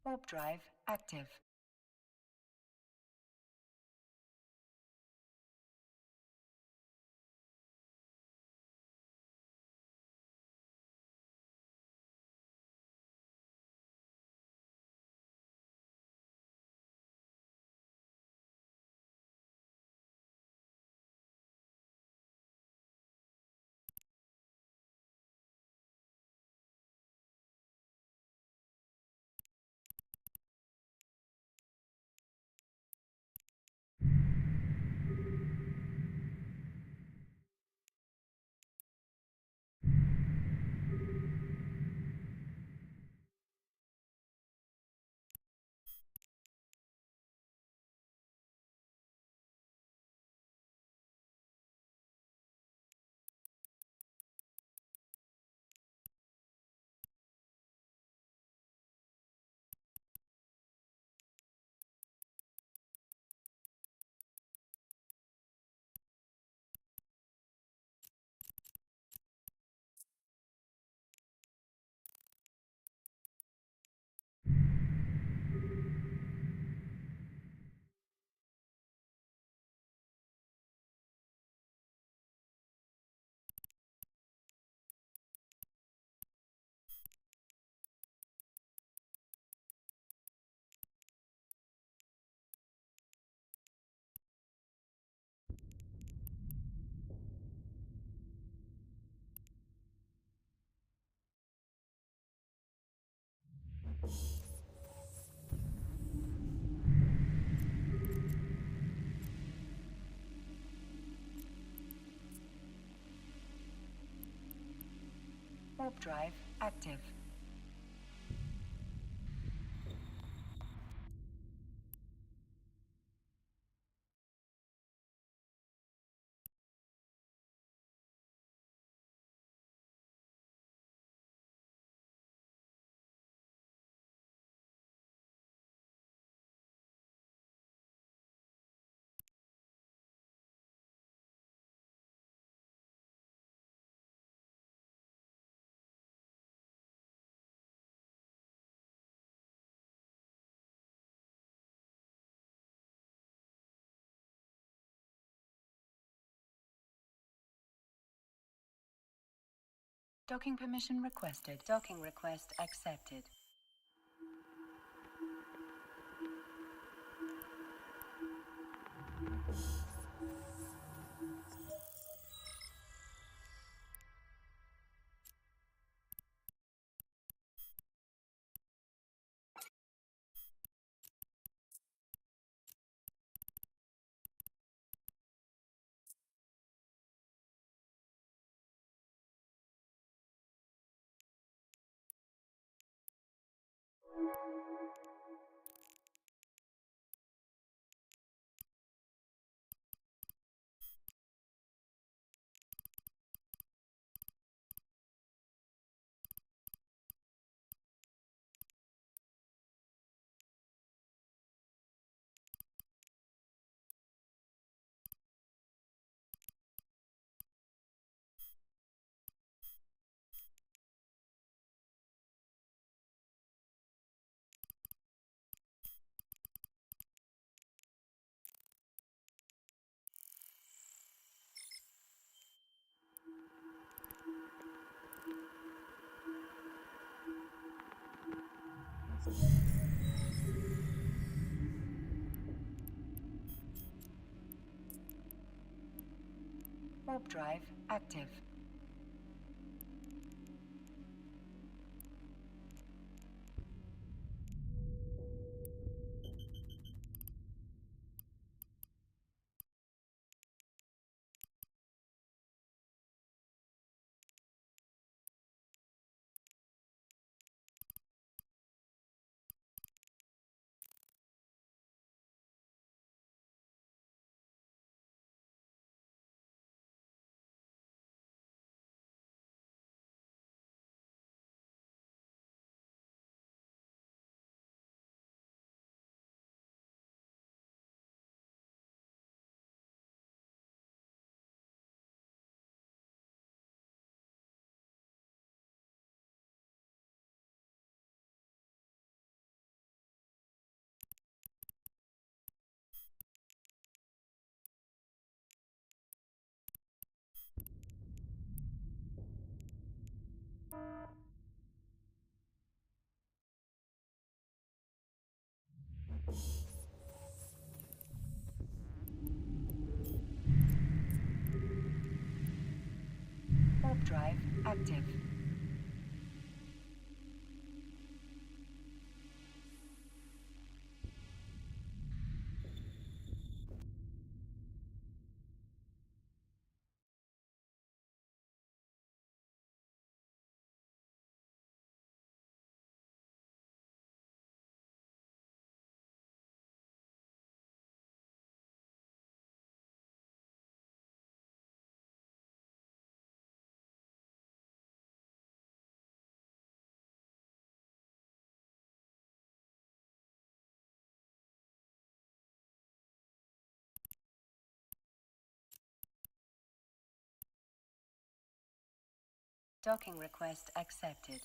Warp drive active. Warp drive active. Docking permission requested. Docking request accepted. Warp drive active. Warp drive active. Docking request accepted.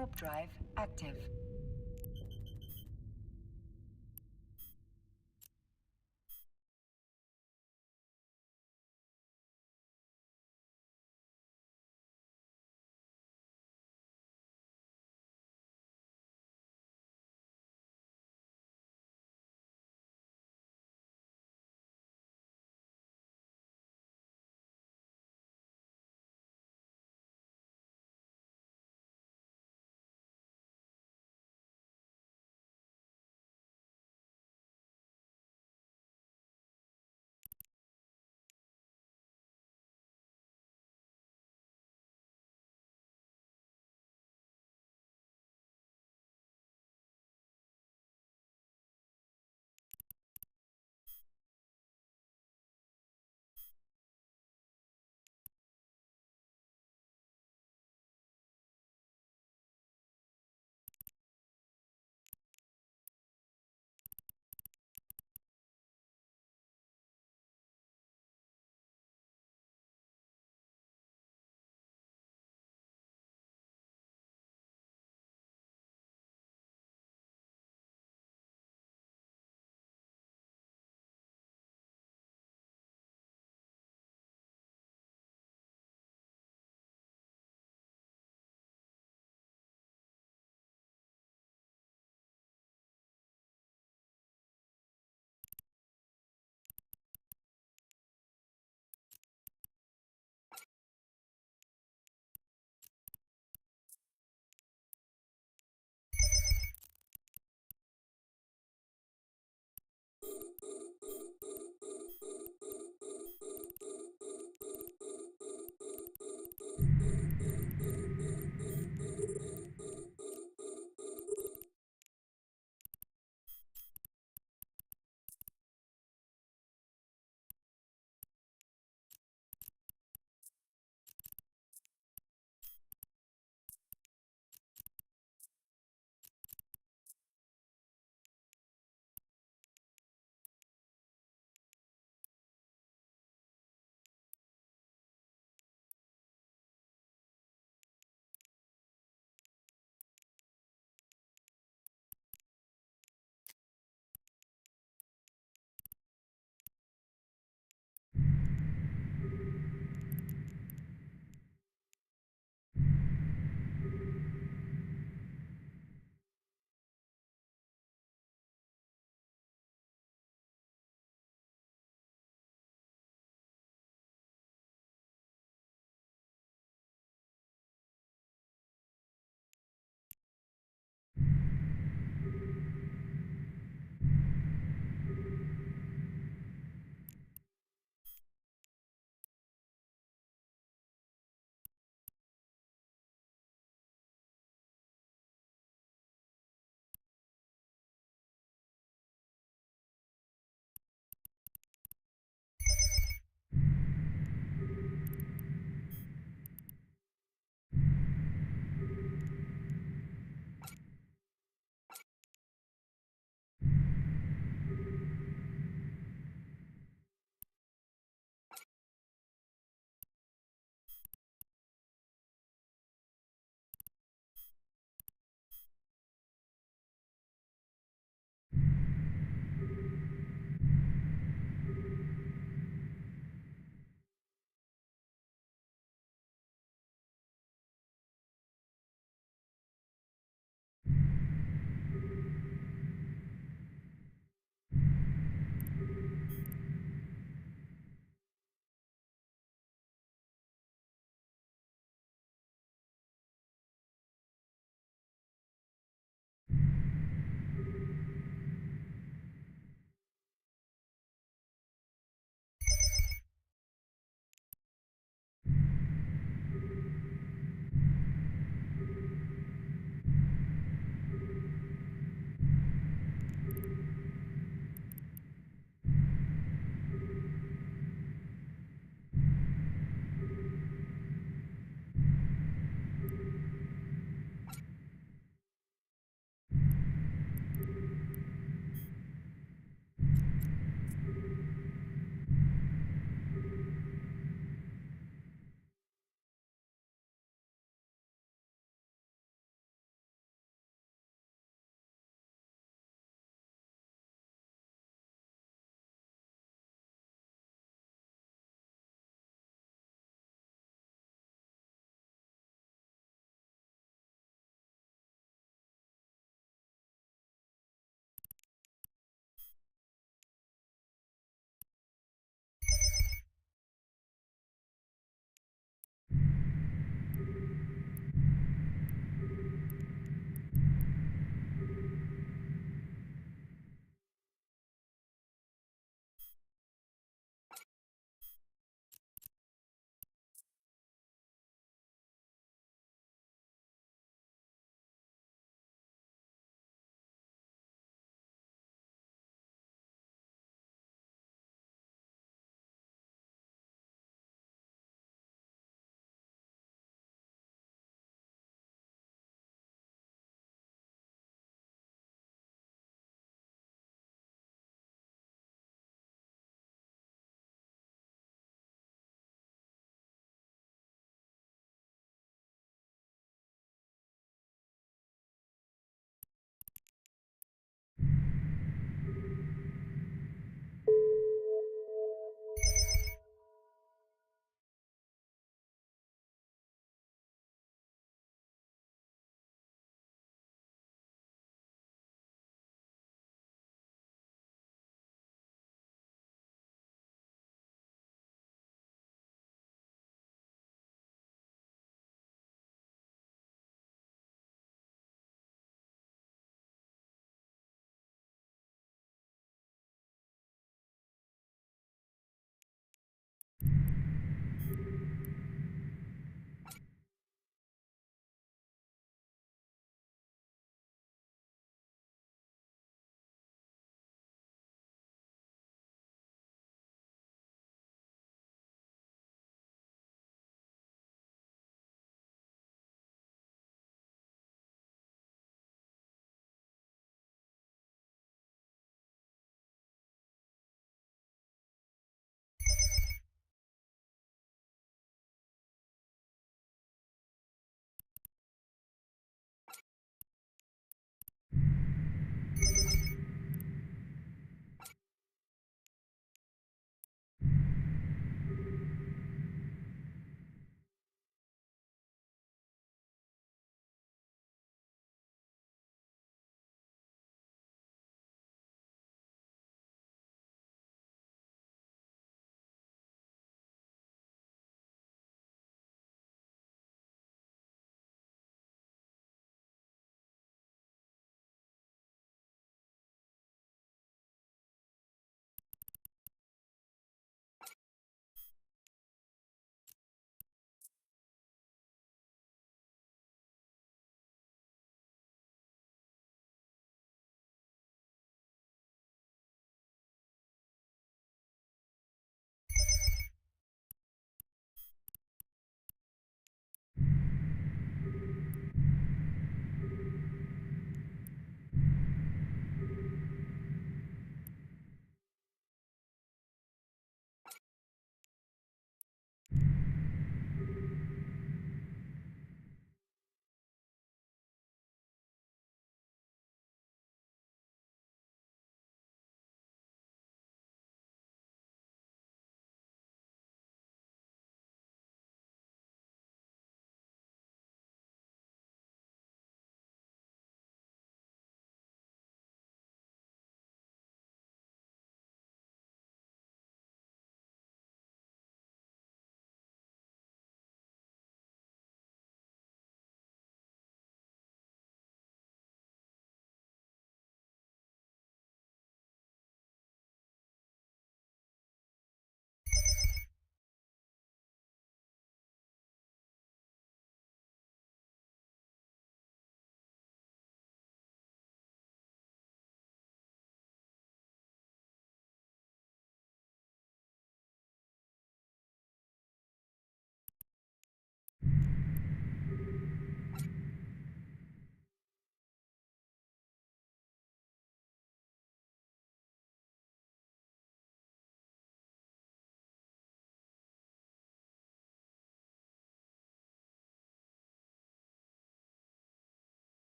Warp drive active.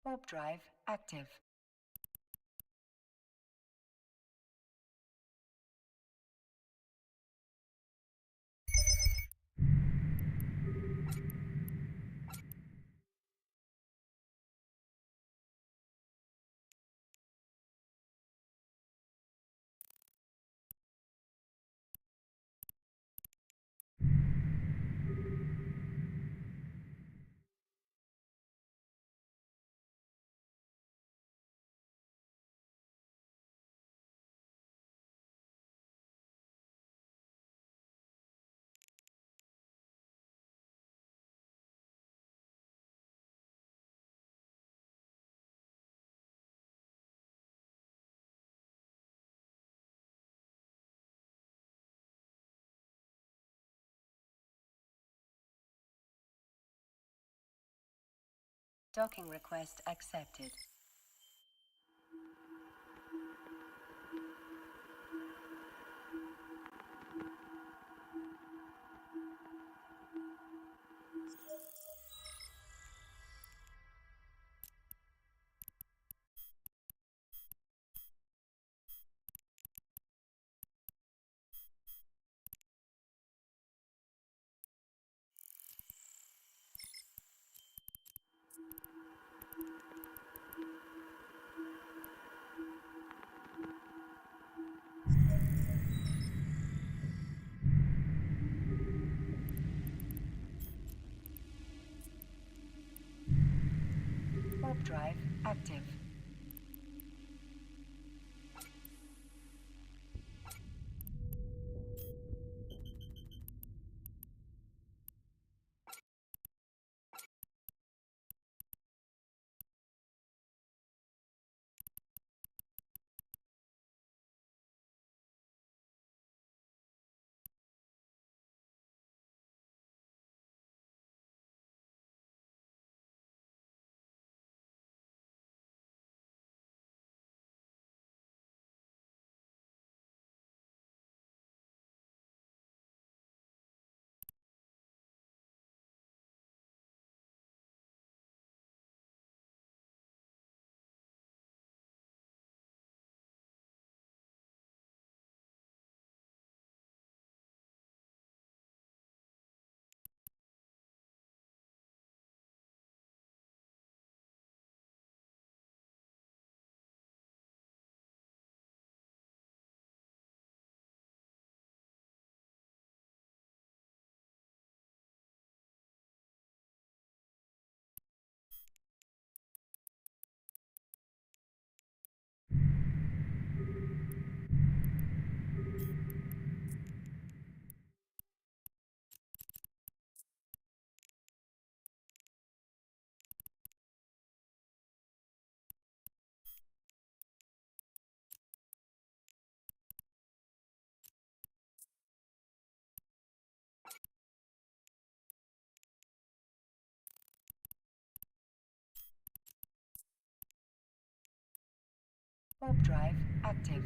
Warp drive active. Docking request accepted. Warp drive active. Warp drive active.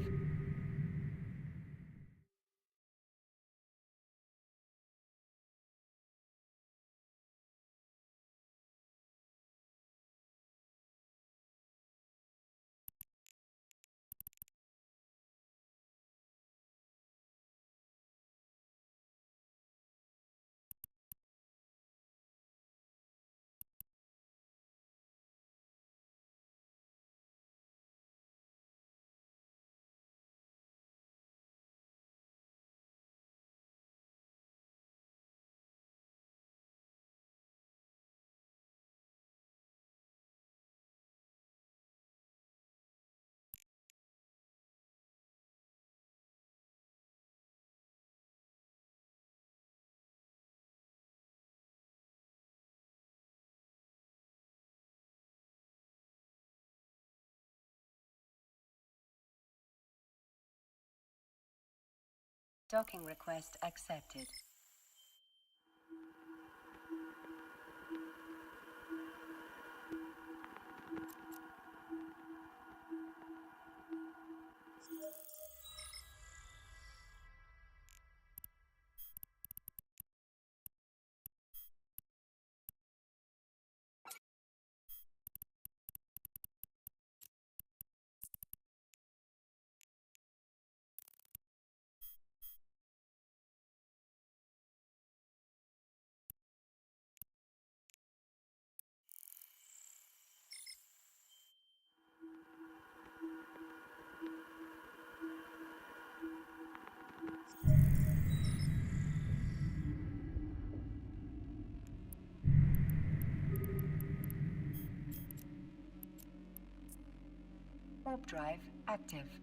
Docking request accepted. Warp drive active.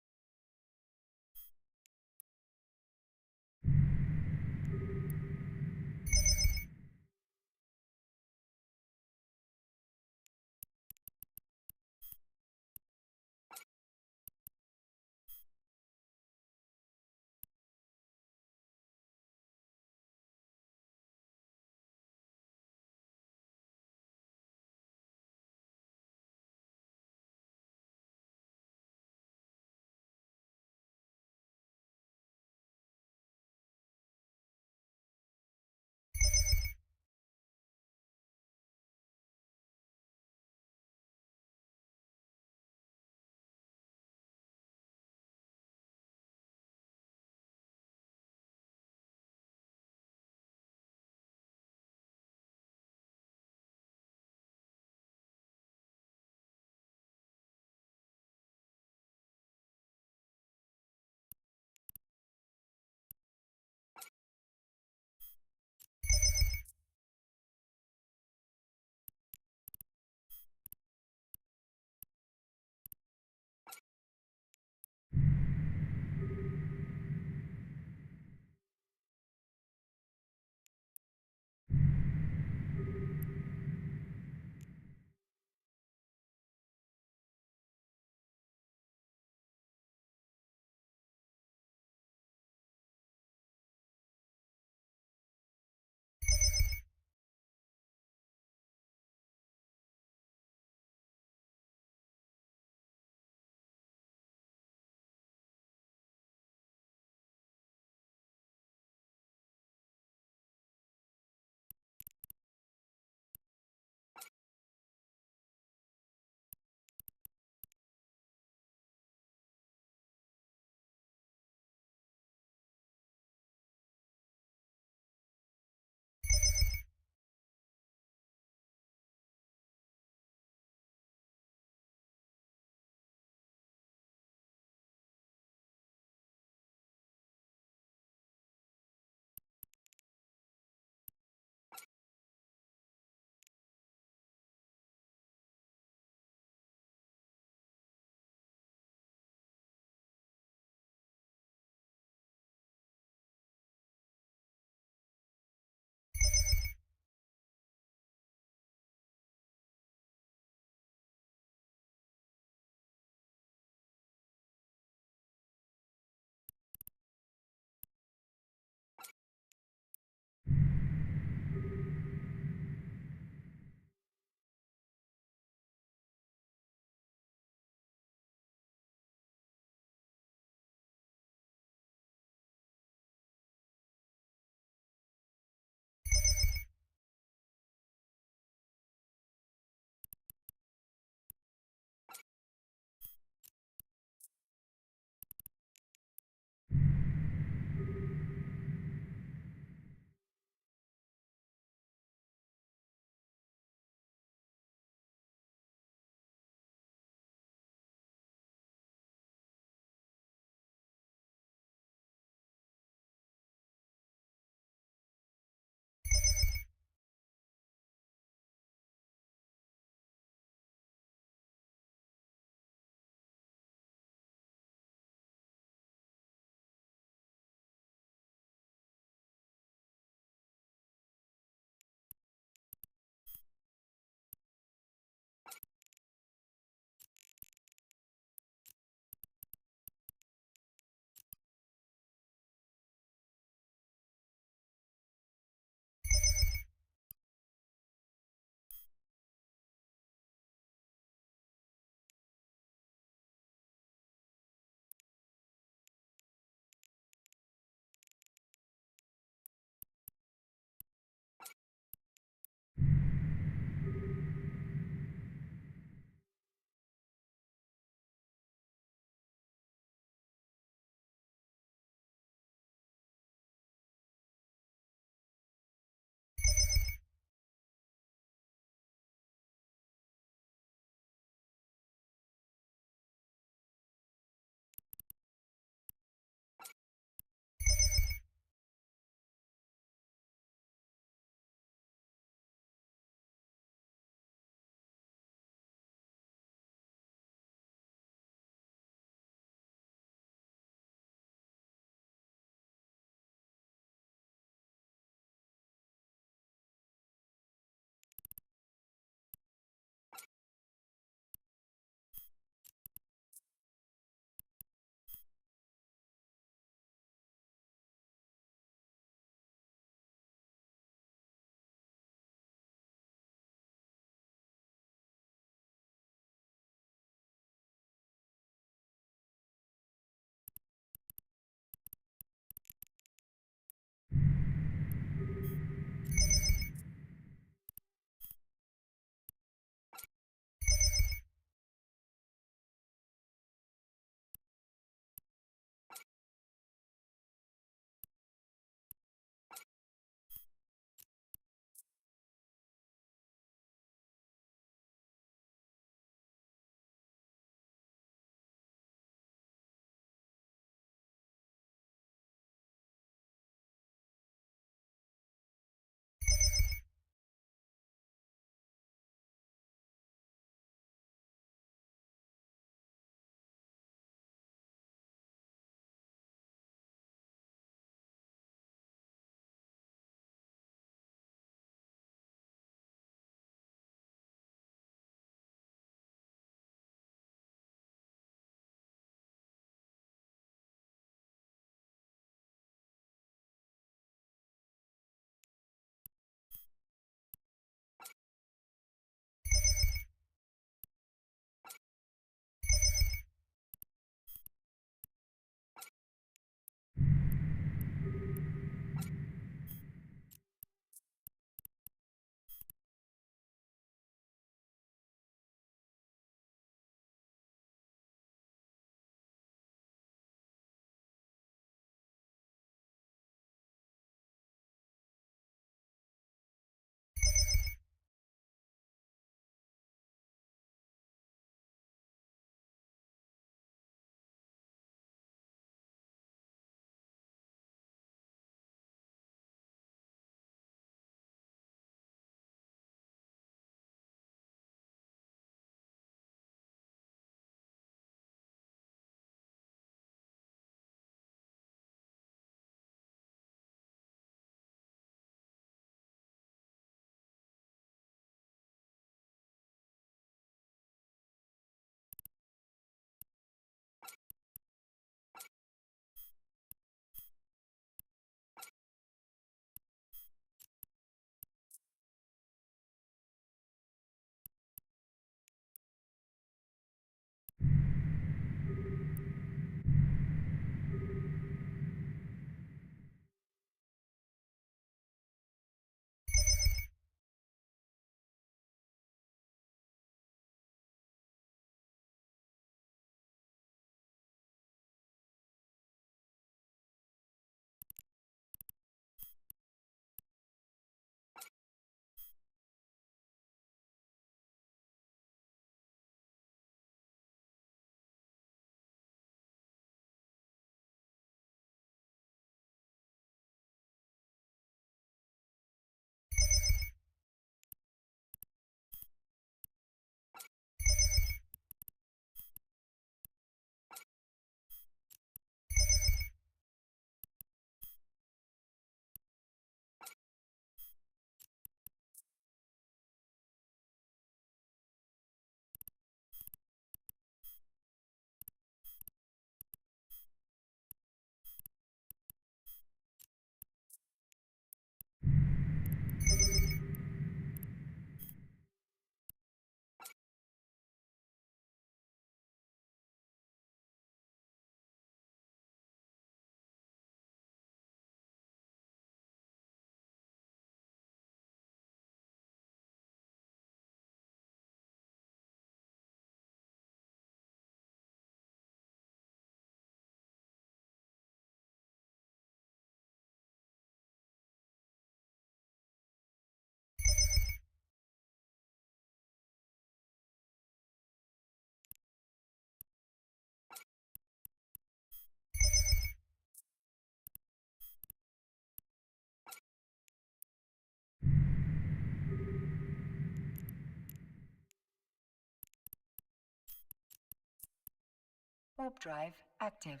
Warp drive active.